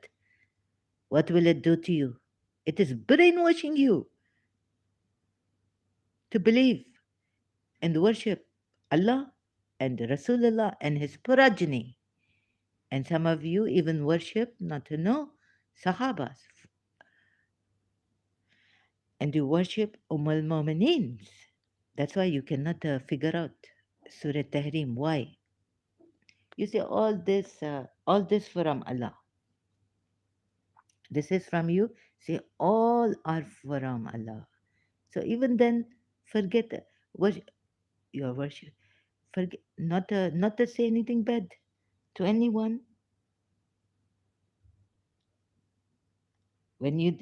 What will it do to you? It is brainwashing you to believe and worship Allah and Rasulullah and his progeny. And some of you even worship, not to know, Sahabas. And you worship al Mu'mineen. That's why you cannot figure out Surah Tahrim. Why? You say all this from Allah. This is from you. Say all are from Allah. So even then, forget what your worship. Forget not to say anything bad to anyone. When you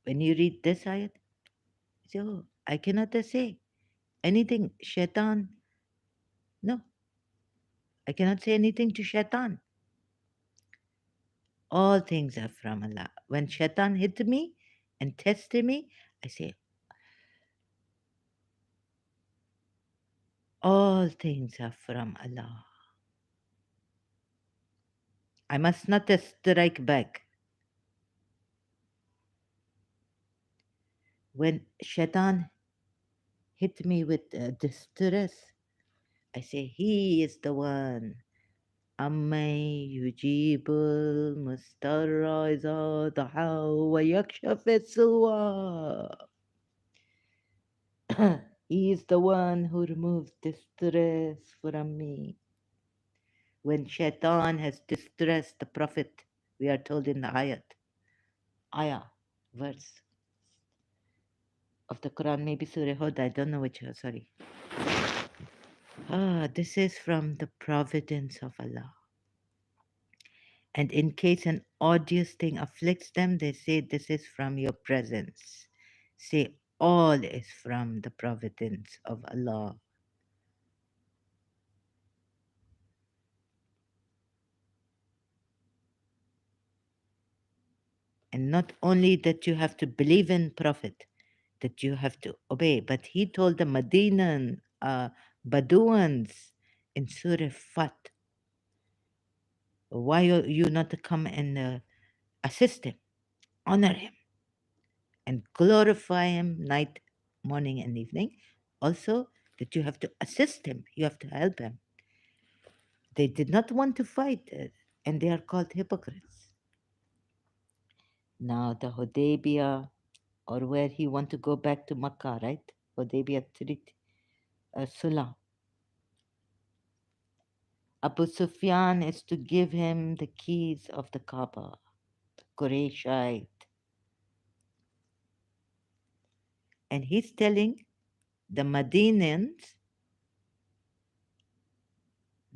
when you read this ayat, say, oh, I cannot say anything. Shaitan, no, I cannot say anything to shaitan. All things are from Allah. When shaitan hit me and tested me, I say, all things are from Allah. I must not strike back. When shaitan hit me with distress, I say, he is the one. أَمَّن يُجِيبُ الْمُضْطَرَّ إِذَا دَعَاهُ وَيَكْشِفُ السُّوءَ. He is the one who removes distress from me. When shaitan has distressed the Prophet, we are told in the ayah, verse of the Quran, maybe Surah Hud, I don't know which, sorry. This is from the providence of Allah. And in case an odious thing afflicts them, they say, this is from your presence. Say, all is from the providence of Allah. And not only that you have to believe in Prophet, that you have to obey, but he told the Medinan Baduans in Surah Fat, why are you not to come and assist him, honor him, and glorify him night, morning, and evening. Also, that you have to assist him, you have to help him. They did not want to fight, and they are called hypocrites. Now, the Hudaybiyah, or where he want to go back to Makkah, right? Hudaybiyah Treaty, Sulah. Abu Sufyan is to give him the keys of the Kaaba, the Qurayshite. And he's telling the Madinans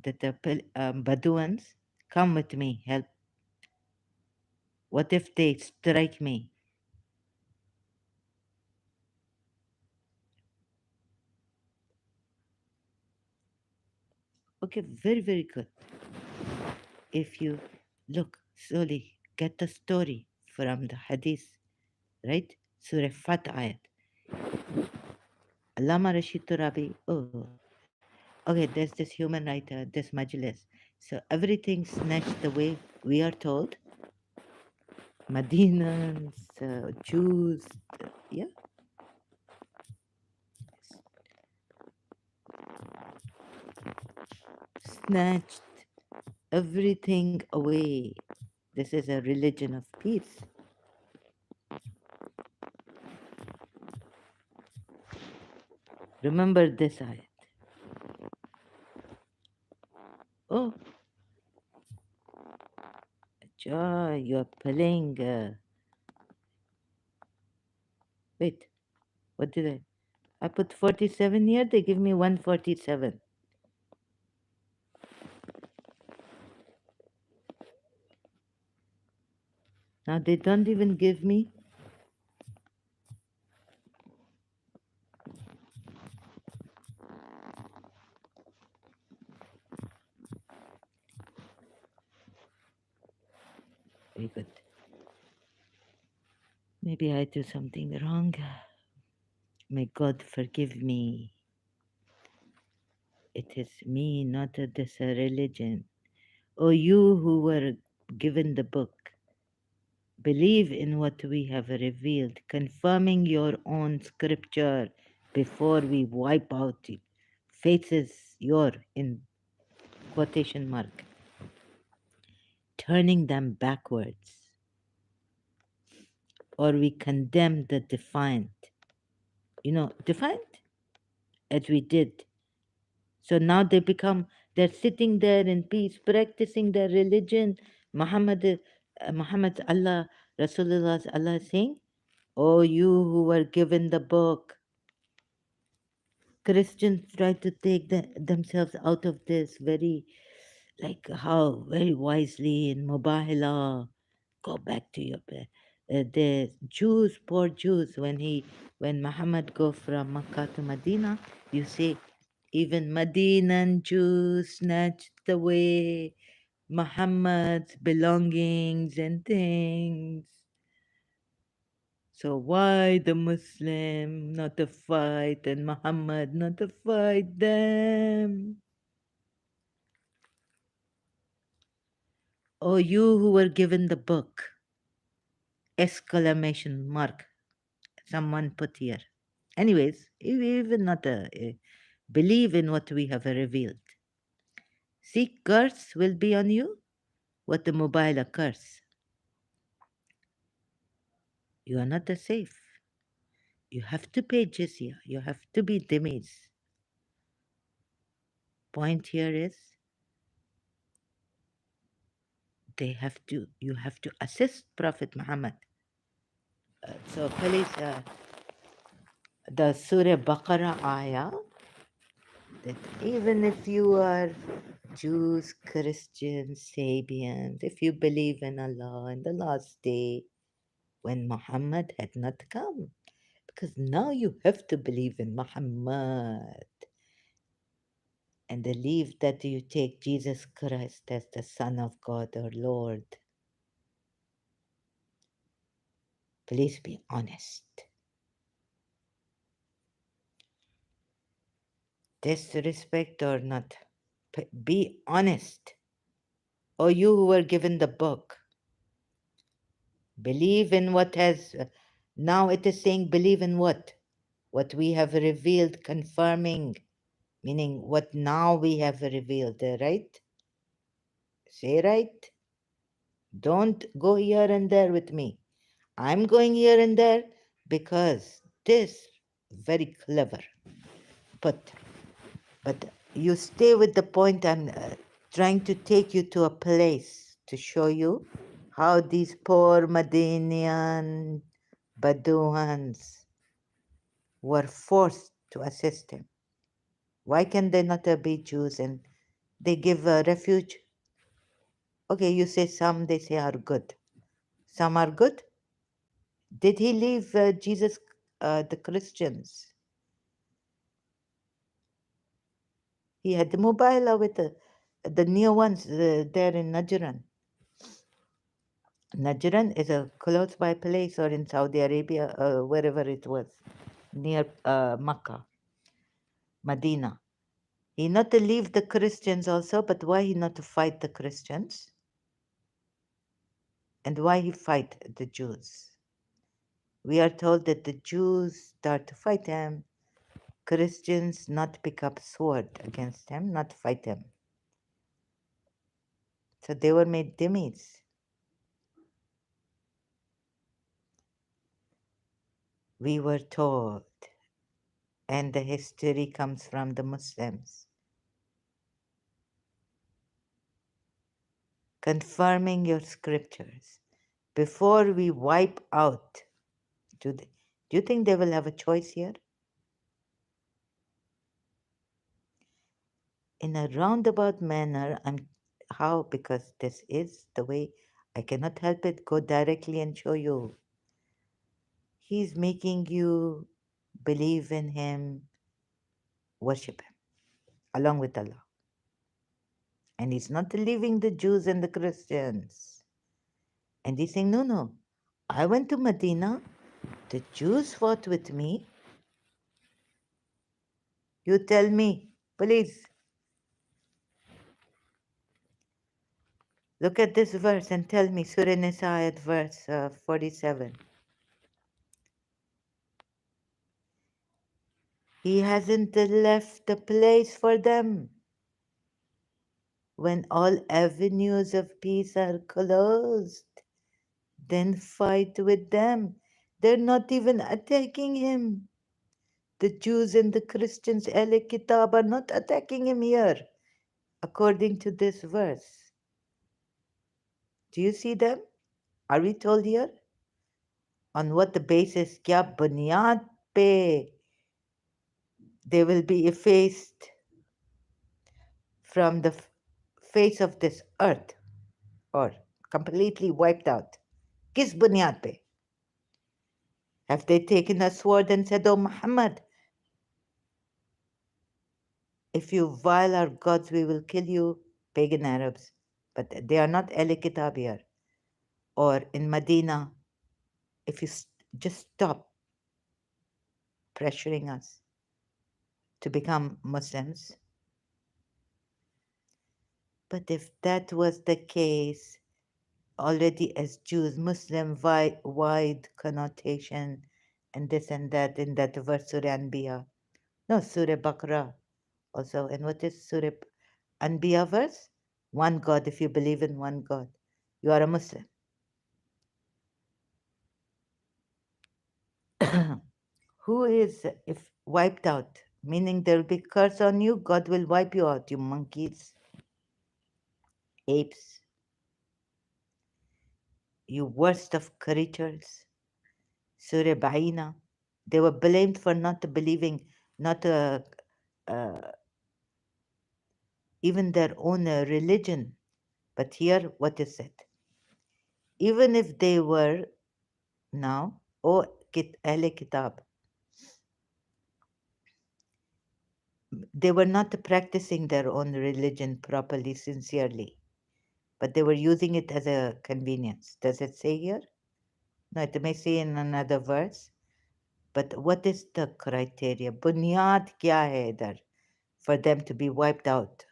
that the Baduans, come with me, help. What if they strike me? Okay, very, very good. If you look slowly, get the story from the hadith, right? Surah Fat ayat. Allama Rashid Turabi, oh, okay, there's this human writer, this majlis. So everything snatched away, we are told. Madinans, Jews, yeah, snatched everything away. This is a religion of peace. Remember this ayat. Oh, joy, you're playing. Wait, what did I put 47 here, they give me 147. Now they don't even give me Maybe I do something wrong. May God forgive me. It is me, not this religion. O you who were given the book, believe in what we have revealed, confirming your own scripture before we wipe out faces your in quotation mark, turning them backwards, or we condemn the defiant. Defiant as we did. So now they're sitting there in peace, practicing their religion. Muhammad's Allah, Rasulullah's Allah is saying, oh, you who were given the book. Christians try to take themselves out of this like how very wisely in Mubahala. Go back to your the Jews, poor Jews, when Muhammad go from Makkah to Medina, you say, even Medinan Jews snatched away Muhammad's belongings and things. So why the Muslim not to fight and Muhammad not to fight them? Oh, you who were given the book! Exclamation mark. Someone put here. Anyways, even not believe in what we have revealed. See, curse will be on you. What the mobile curse. You are not safe. You have to pay jizya. You have to be dhimmis. Point here is you have to assist Prophet Muhammad. So please, the Surah Baqarah ayah, that even if you are Jews, Christians, Sabians, if you believe in Allah in the last day, when Muhammad had not come, because now you have to believe in Muhammad and believe that you take Jesus Christ as the Son of God or Lord. Please be honest. Disrespect or not, be honest. Or you who were given the book, believe in what has, now it is saying believe in what? What we have revealed, confirming, meaning what now we have revealed, right? Say right. Don't go here and there with me. I'm going here and there because this very clever. But you stay with the point. I'm trying to take you to a place to show you how these poor Madinian Badouans were forced to assist him. Why can they not be Jews and they give refuge? Okay, you say some, they say are good. Some are good. Did he leave Jesus, the Christians? He had the mobile with the new ones there in Najran. Najran is a close by place or in Saudi Arabia, wherever it was, near Makkah, Medina. He not to leave the Christians also, but why he not to fight the Christians? And why he fight the Jews? We are told that the Jews start to fight him, Christians not pick up sword against him, not fight him. So they were made dhimmis. We were told, and the history comes from the Muslims, confirming your scriptures before we wipe out. Do you think they will have a choice here? In a roundabout manner, because this is the way, I cannot help it, go directly and show you. He's making you believe in him, worship him, along with Allah. And he's not leaving the Jews and the Christians. And he's saying, no, I went to Medina The Jews fought with me. You tell me, please. Look at this verse and tell me, Surah Nisa at verse 47. He hasn't left a place for them when all avenues of peace are closed. Then fight with them. They're not even attacking him. The Jews and the Christians, Ahl Kitab, are not attacking him here, according to this verse. Do you see them? Are we told here? On what the basis? Kya bunyad pe they will be effaced from the face of this earth or completely wiped out. Kis bunyad pe? Have they taken a sword and said, "Oh Muhammad, if you vile our gods, we will kill you," pagan Arabs. But they are not Ahl Kitab here. Or in Medina, if you just stop pressuring us to become Muslims. But if that was the case, already as Jews, Muslim wide connotation and this and that in that verse Surah Anbiya. No, Surah Baqarah also. And what is Surah Anbiya verse? One God, if you believe in one God, you are a Muslim. Who is if wiped out? Meaning there will be curse on you, God will wipe you out, you monkeys, apes, you worst of creatures. Surah Baina. They were blamed for not believing, not uh, even their own religion. But here, what is it? Even if they were now, oh, Ahle Kitab, they were not practicing their own religion properly, sincerely, but they were using it as a convenience. Does it say here? No, it may say in another verse. But what is the criteria? Bunyad kya hai idhar for them to be wiped out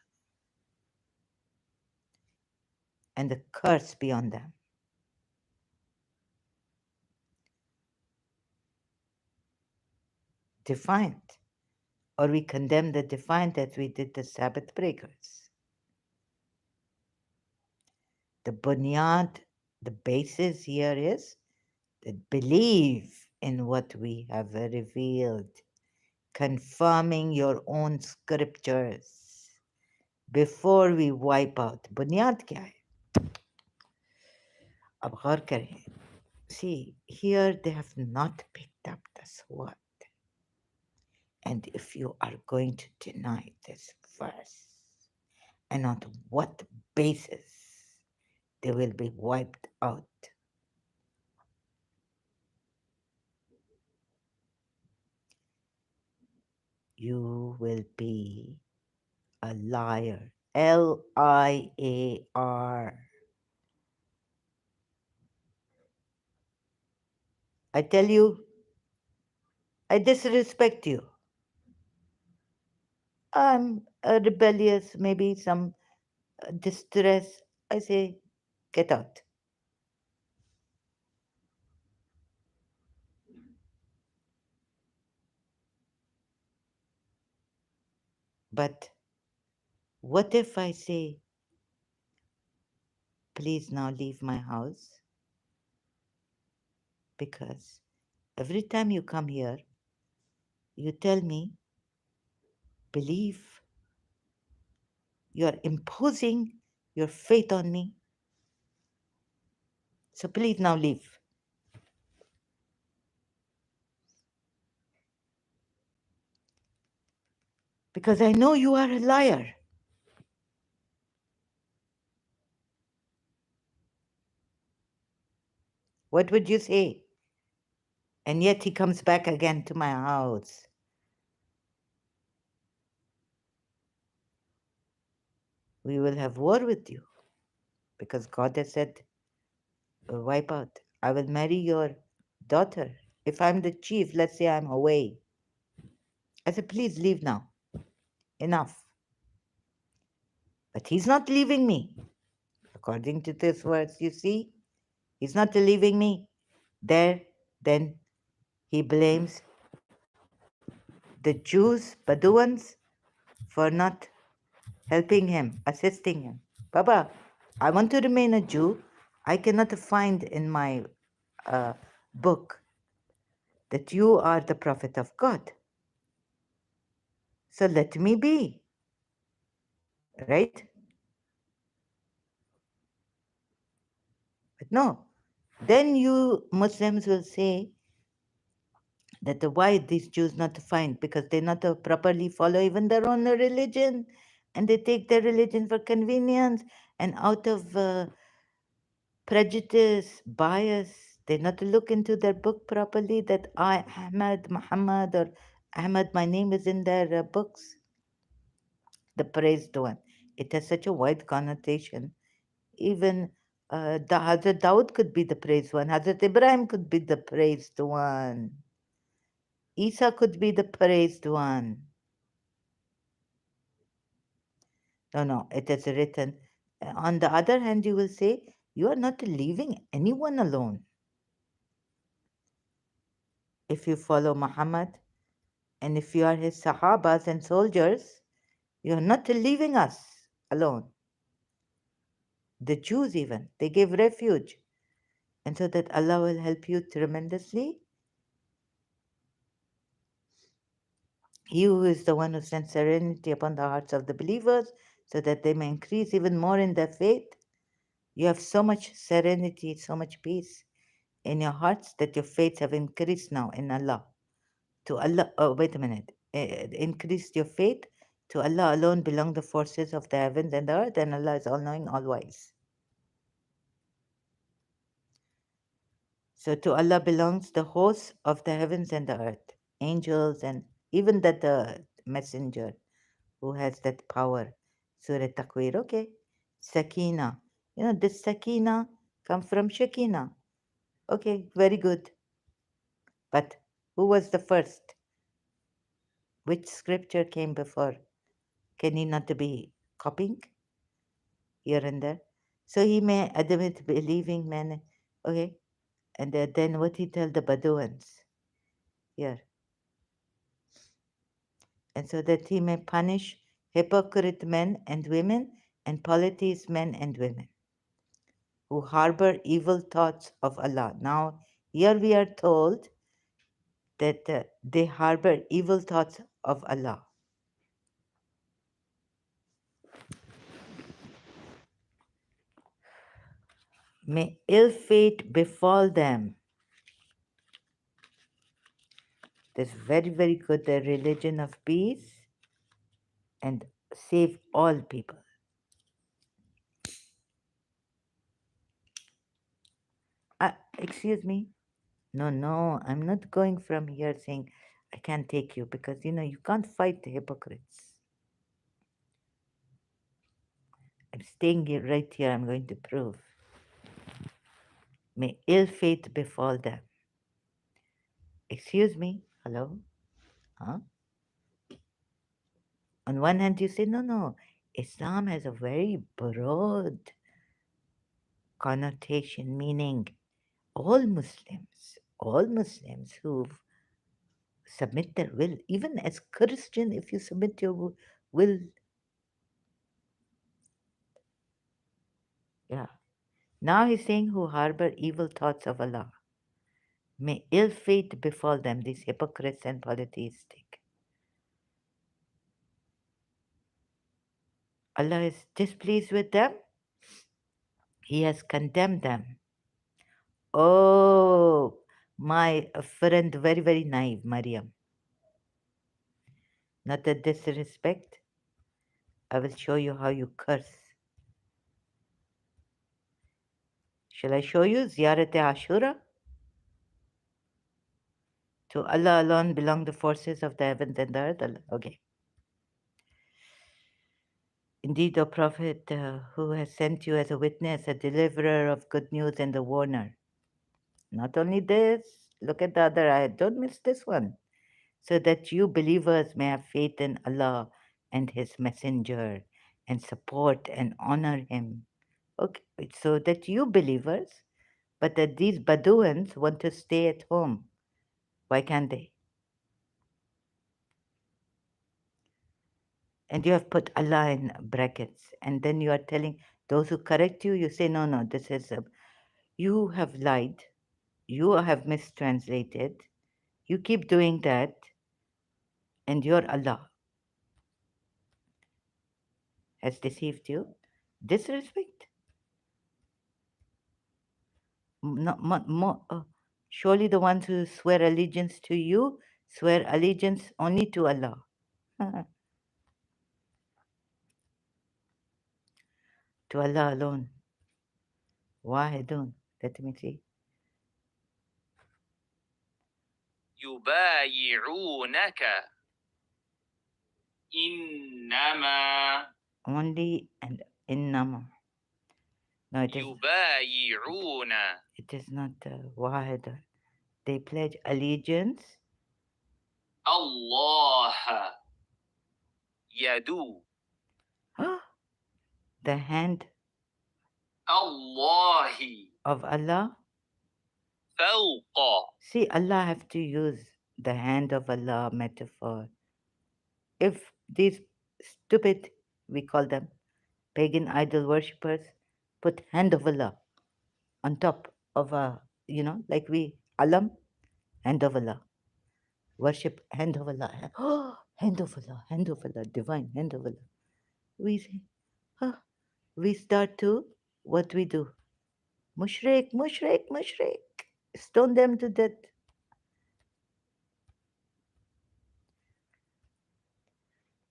and the curse be on them? Defiant. Or we condemn the defiant as we did the Sabbath breakers. The bunyad, the basis here is that believe in what we have revealed, confirming your own scriptures before we wipe out. Bunyad kya hai? Ab ghaur karein. See, here they have not picked up the sword. And if you are going to deny this verse, and on what basis they will be wiped out, you will be a liar. Liar. I tell you, I disrespect you. I'm rebellious, maybe some distress. I say, get out. But what if I say, please now leave my house? Because every time you come here, you tell me, believe, you are imposing your faith on me. So please now leave. Because I know you are a liar. What would you say? And yet he comes back again to my house. We will have war with you. Because God has said, wipe out. I will marry your daughter. If I'm the chief, let's say I'm away. I said, please leave now. Enough. But he's not leaving me. According to this verse, you see, he's not leaving me. There, then he blames the Jews, Bedouins, for not helping him, assisting him. Baba, I want to remain a Jew. I cannot find in my uh, book that you are the prophet of God. So let me be, right? But no. Then you Muslims will say that why these Jews not to find? Because they not properly follow even their own religion, and they take their religion for convenience, and out of prejudice, bias, they not look into their book properly that I, Ahmad, Muhammad, or Ahmad, my name is in their books, the praised one. It has such a wide connotation. Even the Hazrat Daud could be the praised one. Hazrat Ibrahim could be the praised one. Isa could be the praised one. No, no, it is written. On the other hand, you will say, you are not leaving anyone alone. If you follow Muhammad and if you are his Sahabas and soldiers, you are not leaving us alone. The Jews, even, they gave refuge. And so that Allah will help you tremendously. He who is the one who sends serenity upon the hearts of the believers so that they may increase even more in their faith. You have so much serenity, so much peace in your hearts that your faiths have increased now in Allah. To Allah, oh, wait a minute. Increased your faith. To Allah alone belong the forces of the heavens and the earth, and Allah is all knowing, all wise. So to Allah belongs the hosts of the heavens and the earth, angels, and even that the messenger who has that power. Surah Takwir, okay. Sakina. You know, this Sakina come from Shakina. Okay, very good. But who was the first? Which scripture came before? Can he not be copying here and there? So he may admit believing man. Okay, and then what he tell the Bedouins here, and so that he may punish hypocrite men and women and polytheists men and women who harbor evil thoughts of Allah. Now, here we are told that they harbor evil thoughts of Allah. May ill fate befall them. This very, very good, the religion of peace and save all people. Excuse me. No, no, I'm not going from here saying I can't take you because you can't fight the hypocrites. I'm staying here right here. I'm going to prove. May ill fate befall them. Excuse me. Hello? Huh? On one hand, you say, no, no, Islam has a very broad connotation, meaning all Muslims who submit their will, even as Christian, if you submit your will, yeah. Now he's saying who harbor evil thoughts of Allah. May ill fate befall them, these hypocrites and polytheistic. Allah is displeased with them. He has condemned them. Oh, my friend, very, very naive, Maryam. Not a disrespect. I will show you how you curse. Shall I show you Ziyarat Ashura? To Allah alone belong the forces of the heavens and the earth. Okay. Indeed, O Prophet, who has sent you as a witness, a deliverer of good news, and a warner. Not only this, Look at the other ayat. Don't miss this one. So that you believers may have faith in Allah and His Messenger and support and honor Him. Okay, so that you believers, but that these Bedouins want to stay at home. Why can't they? And you have put Allah in brackets, and then you are telling those who correct you, you say, no, no, this is, you have lied, you have mistranslated, you keep doing that, and your Allah has deceived you. Disrespect. Not, more, surely the ones who swear allegiance to you swear allegiance only to Allah. To Allah alone. Wahidun. Let me see. يبايعونك إنما Only and innama. No, يبايعون it is not wahidun. They pledge allegiance. الله يدو The hand الله of Allah. فوق See, Allah have to use the hand of Allah metaphor. If these stupid, we call them pagan idol worshippers, put hand of Allah on top of a, like we, alam, hand of Allah, worship hand of Allah, hand of Allah, hand of Allah, divine hand of Allah. We say, oh, we start to, what we do? Mushrik, mushrik, mushrik. Stone them to death.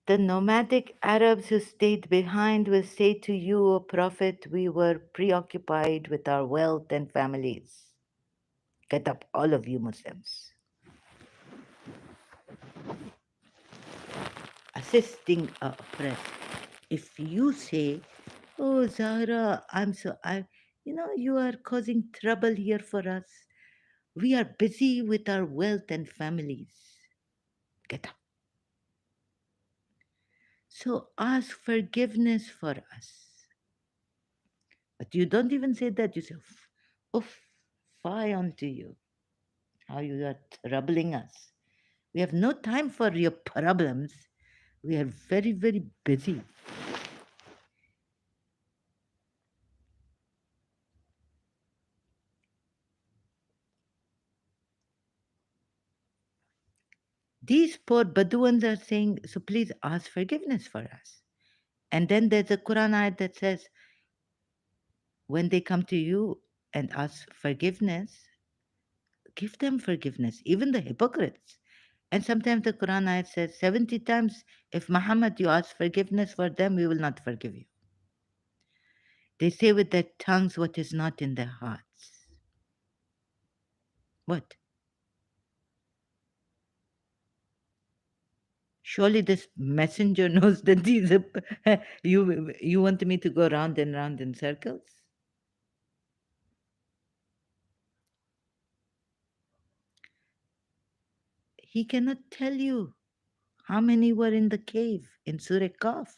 The nomadic Arabs who stayed behind will say to you, O Prophet, we were preoccupied with our wealth and families. Get up, all of you Muslims. Assisting a oppressed. If you say, oh Zahra, you are causing trouble here for us. We are busy with our wealth and families. Get up. So ask forgiveness for us. But you don't even say that. You say, oof, fie unto you. How you are troubling us. We have no time for your problems. We are very, very busy. These poor Bedouins are saying, so please ask forgiveness for us. And then there's a Quran ayat that says, when they come to you and ask forgiveness, give them forgiveness, even the hypocrites. And sometimes the Quran ayat says 70 times, if Muhammad you ask forgiveness for them, we will not forgive you. They say with their tongues what is not in their hearts. What? Surely this messenger knows that these are, you want me to go round and round in circles? He cannot tell you how many were in the cave in Surah Kaf.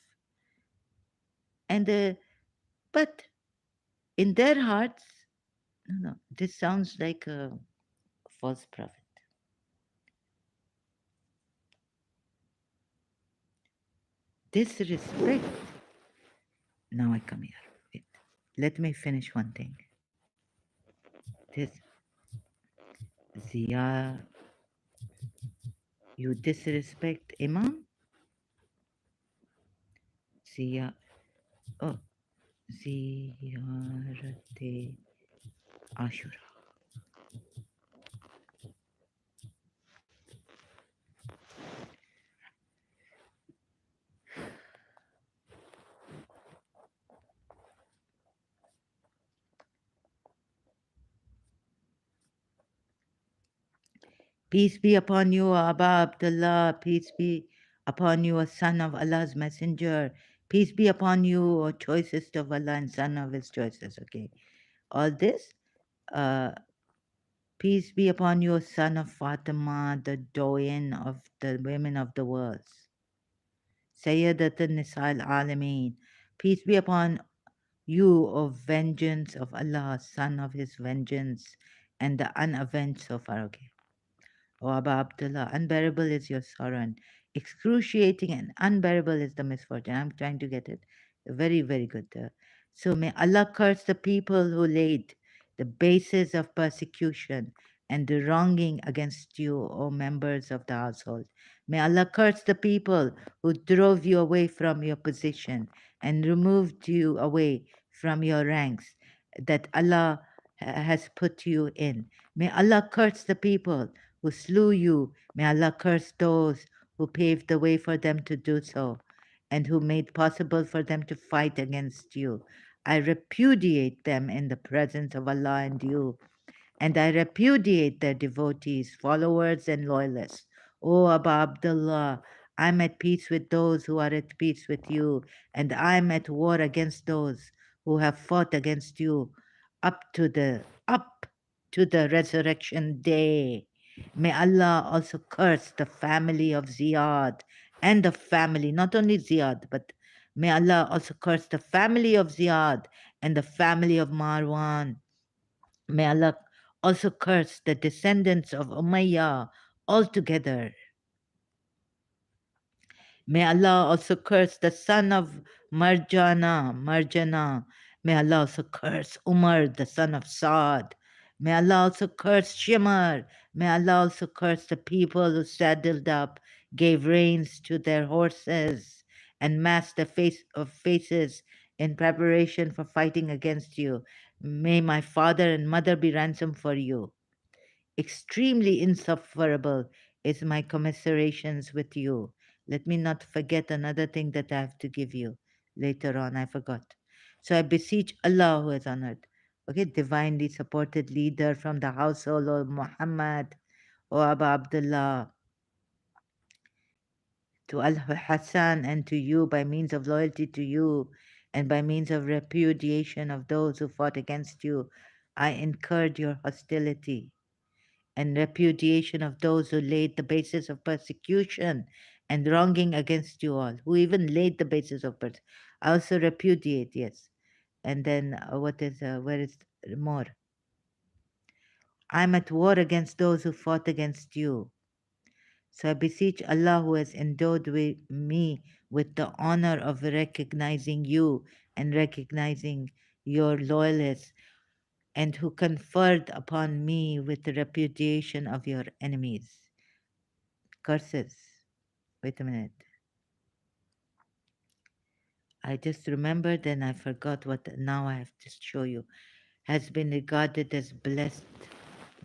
And but in their hearts, no, this sounds like a false prophet. Disrespect. Now I come here. Wait. Let me finish one thing. This Zia, you disrespect Imam? Zia, oh, Ziyarate Ashura. Peace be upon you, Abba Abdullah. Peace be upon you, a son of Allah's messenger. Peace be upon you, O choicest of Allah and son of his choices. Okay. All this, uh, Peace be upon you, son of Fatima, the doyen of the women of the world. Sayyidat al-Nisa al-Alameen. Peace be upon you, O vengeance of Allah, son of his vengeance, and the unavenged so far. Okay. O Abba Abdullah, unbearable is your sorrow, and excruciating and unbearable is the misfortune. I'm trying to get it. Very, very good. So may Allah curse the people who laid the basis of persecution and the wronging against you, O members of the household. May Allah curse the people who drove you away from your position and removed you away from your ranks that Allah has put you in. May Allah curse the people who slew you. May Allah curse those who paved the way for them to do so and who made possible for them to fight against you. I repudiate them in the presence of Allah and you, and I repudiate their devotees, followers, and loyalists. O Abba Abdullah, I'm at peace with those who are at peace with you, and I'm at war against those who have fought against you up to the resurrection day. May Allah also curse the family of Ziyad and the family, not only Ziyad, but may Allah also curse the family of Ziyad and the family of Marwan. May Allah also curse the descendants of Umayyah altogether. May Allah also curse the son of Marjana. May Allah also curse Umar, the son of Saad. May Allah also curse Shimar. May Allah also curse the people who saddled up, gave reins to their horses, and masked the faces in preparation for fighting against you. May my father and mother be ransom for you. Extremely insufferable is my commiserations with you. Let me not forget another thing that I have to give you. Later on, I forgot. So I beseech Allah who is honored. Okay, divinely supported leader from the household of Muhammad, O Abu Abdullah, to Al Hassan and to you by means of loyalty to you and by means of repudiation of those who fought against you, I incurred your hostility and repudiation of those who laid the basis of persecution and wronging against you all, who even laid the basis of persecution. I also repudiate, yes. And then where is more? I'm at war against those who fought against you. So I beseech Allah who has endowed me with the honor of recognizing you and recognizing your loyalists, and who conferred upon me with the repudiation of your enemies. Curses. Wait a minute. I just remembered and I forgot what now I have to show you. Has been regarded as blessed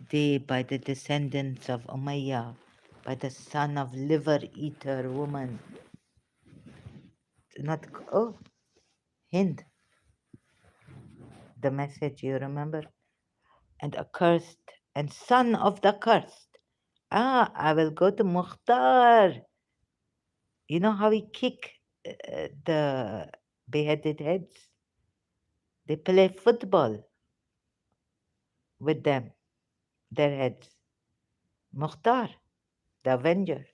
day by the descendants of Umayyah, by the son of liver eater woman. Not oh, Hind, the message you remember? And accursed and son of the cursed. Ah, I will go to Mukhtar. You know how he kick the beheaded heads? They play football with them, their heads. Mukhtar, the Avenger,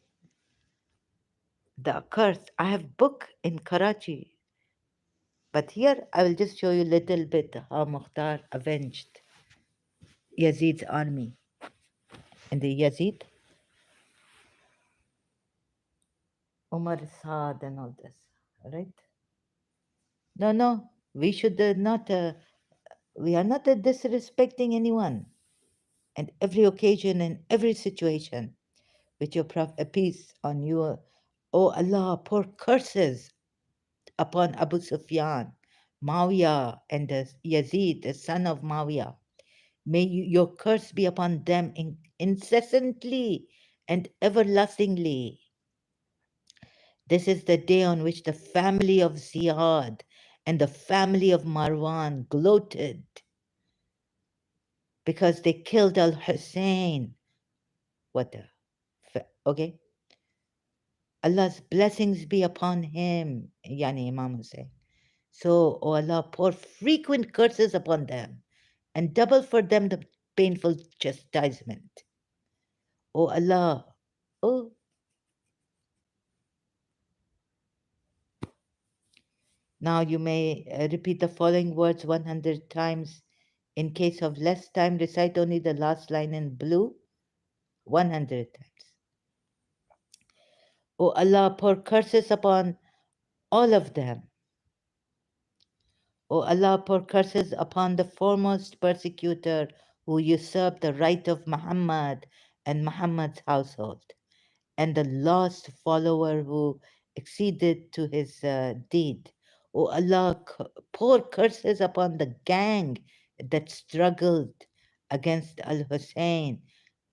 the accursed. I have book in Karachi, but here I will just show you a little bit how Mukhtar avenged Yazid's army. And the Yazid, Umar Saad and all this, right? No, no, we should not, we are not disrespecting anyone. And every occasion and every situation, with your peace on you, O Allah, pour curses upon Abu Sufyan, Muawiyah, and Yazid, the son of Muawiyah. May your curse be upon them incessantly and everlastingly. This is the day on which the family of Ziyad and the family of Marwan gloated because they killed Al Hussein. What the? Okay? Allah's blessings be upon him, Yani Imam Hussein. So, O Allah, pour frequent curses upon them and double for them the painful chastisement. O Allah, oh, now you may repeat the following words 100 times. In case of less time, recite only the last line in blue 100 times. O Allah, pour curses upon all of them. O Allah, pour curses upon the foremost persecutor who usurped the right of Muhammad and Muhammad's household, and the lost follower who acceded to his deed. O Allah, pour curses upon the gang that struggled against Al Hussein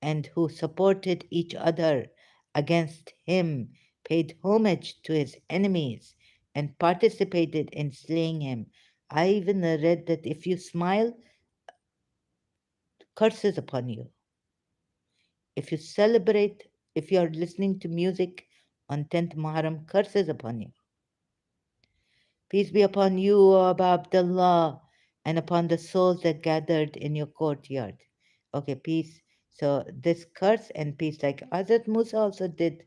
and who supported each other against him, paid homage to his enemies, and participated in slaying him. I even read that if you smile, curses upon you. If you celebrate, if you are listening to music on 10th Muharram, curses upon you. Peace be upon you, O Abu Abdullah, and upon the souls that gathered in your courtyard. Okay, peace. So this curse and peace, like Hazrat Musa also did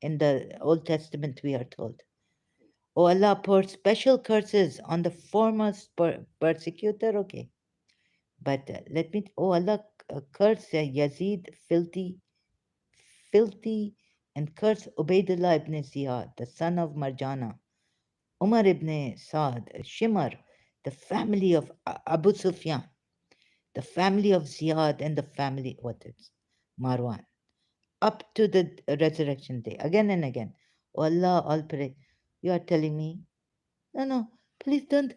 in the Old Testament, we are told. O Allah, pour special curses on the foremost persecutor. Okay, but let me, oh Allah, curse Yazid, filthy, and curse Ubaidullah ibn Ziyad, the son of Marjana, Umar ibn Saad, Shimar, the family of Abu Sufyan, the family of Ziyad, and the family, what is Marwan, up to the resurrection day, again and again. Oh Allah, all pray. You are telling me, no, no, please don't.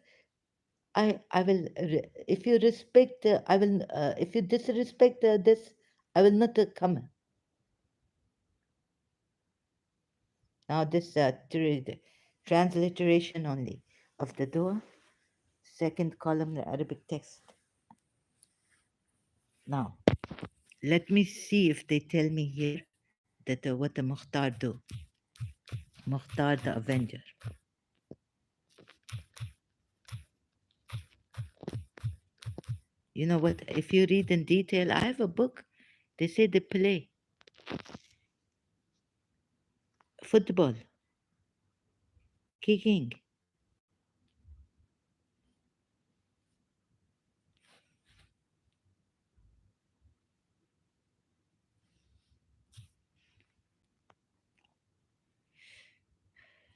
I will, if you respect, I will, if you disrespect this, I will not come. Now, this transliteration only of the dua, second column, the Arabic text. Now, let me see if they tell me here that what the Mukhtar do. Mukhtar the Avenger. You know what? If you read in detail, I have a book. They say they play football, kicking.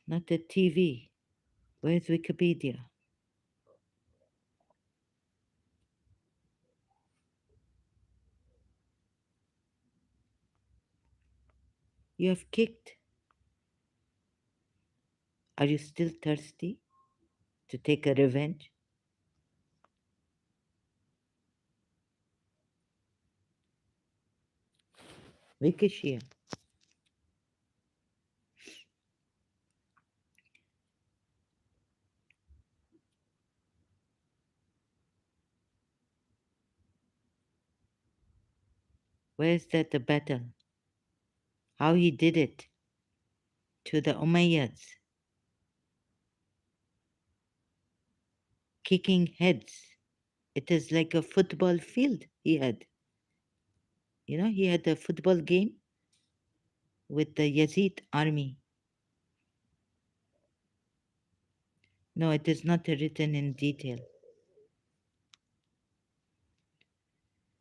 Not the TV. Where's Wikipedia? You have kicked. Are you still thirsty to take a revenge? Ex-Shia. Where's that the battle? How he did it to the Umayyads, kicking heads. It is like a football field he had. You know, he had a football game with the Yazid army. No, it is not written in detail.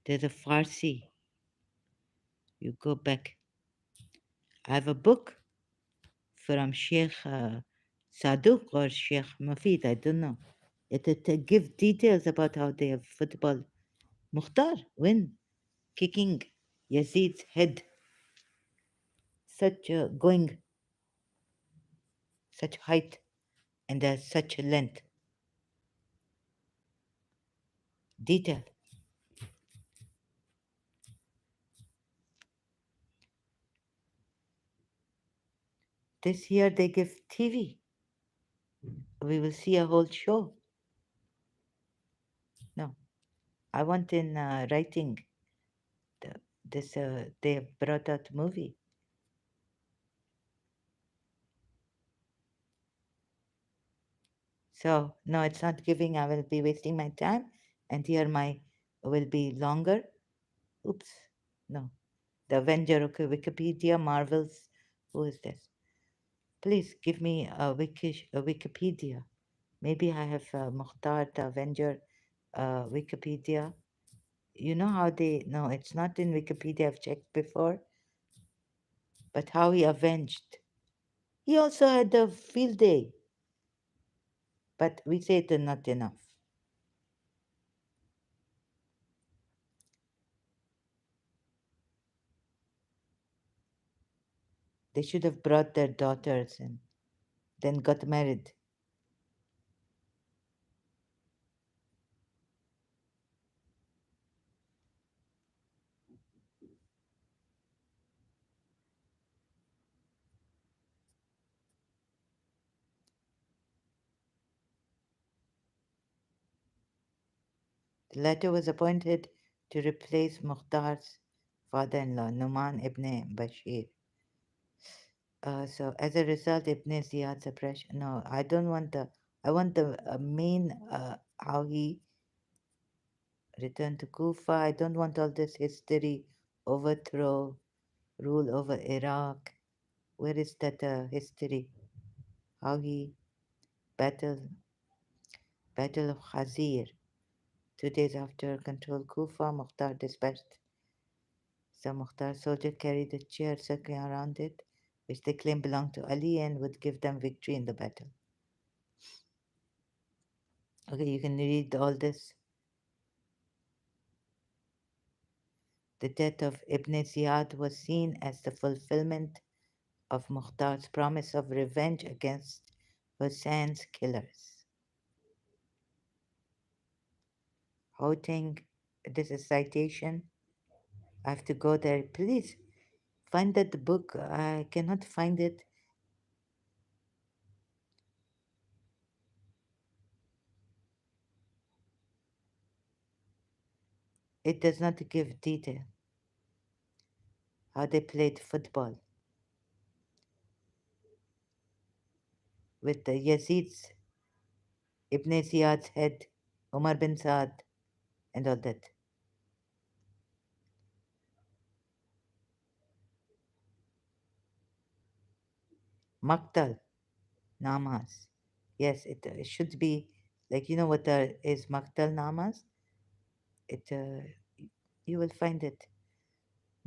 There's a Farsi. You go back. I have a book from Sheikh Saduq or Sheikh Mafid, I don't know. It gives details about how they have football. Mukhtar win, kicking Yazid's head, such going, such height, and such length. Detail. This year they give TV. We will see a whole show. No, I want in writing. This they have brought out movie. So no, it's not giving. I will be wasting my time, and here my will be longer. Oops. No. The Avenger. Okay, Wikipedia, Marvels. Who is this? Please give me a Wikipedia. Maybe I have Mukhtar, the Avenger, Wikipedia. You know how they. No, it's not in Wikipedia. I've checked before. But how he avenged. He also had a field day. But we say it not enough. They should have brought their daughters and then got married. The latter was appointed to replace Mukhtar's father-in-law, Numan ibn Bashir. So as a result, Ibn Ziyad suppression. No, I don't want the. I want the main how he returned to Kufa. I don't want all this history, overthrow, rule over Iraq. Where is that history? How he battled Battle of Khazir. 2 days after control Kufa, Mukhtar dispatched some Mukhtar soldier carried a chair circling around it, which they claimed belonged to Ali and would give them victory in the battle. Okay, you can read all this. The death of Ibn Ziyad was seen as the fulfillment of Mukhtar's promise of revenge against Hussein's killers. Quoting, this is citation. I have to go there. Please find that book. I cannot find it. It does not give detail how they played football with the Yazid's Ibn Ziyad's head, Umar bin Saad, and all that. Maktal, Namas. Yes, it should be like, you know what is Maktal Namas? It You will find it.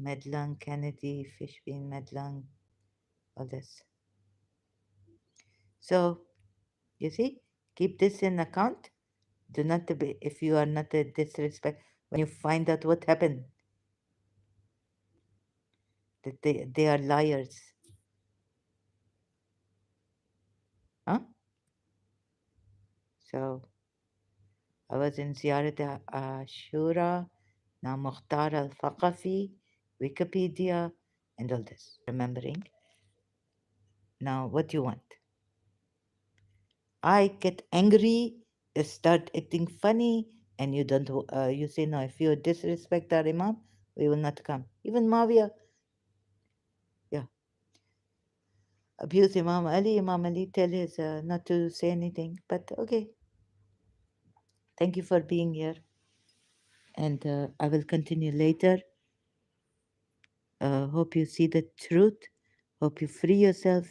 Medlang, Kennedy, Fishbein, Medlang, all this. So, you see, keep this in account. Do not be, if you are not a disrespect, when you find out what happened, that they are liars. Huh? So, I was in Ziyarat Ashura, now Mukhtar al Thaqafi, Wikipedia, and all this. Remembering. Now, what do you want? I get angry, start acting funny, and you don't. You say no. If you disrespect our Imam, we will not come. Even Mawiyah, yeah, abuse Imam Ali. Imam Ali tell his not to say anything. But okay, thank you for being here, and I will continue later. Hope you see the truth. Hope you free yourself.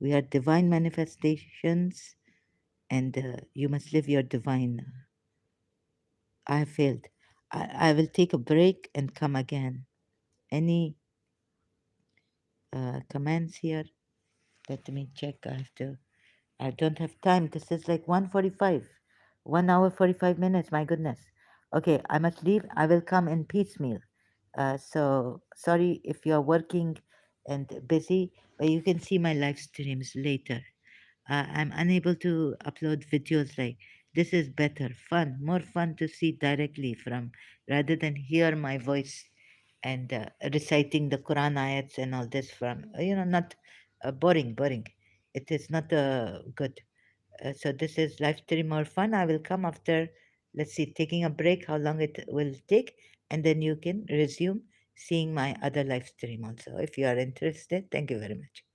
We are divine manifestations, and you must live your divine. I have failed. I will take a break and come again. Any commands here? Let me check. I have to. I don't have time. This is like 1:45. 1 hour 45 minutes. My goodness. Okay, I must leave. I will come in piecemeal. So sorry if you are working and busy, but you can see my live streams later. I'm unable to upload videos like this is better, fun, more fun to see directly from rather than hear my voice and reciting the Quran ayats and all this from, not boring. It is not good. So this is live stream more fun. I will come after, let's see, taking a break, how long it will take, and then you can resume seeing my other live stream also if you are interested. Thank you very much.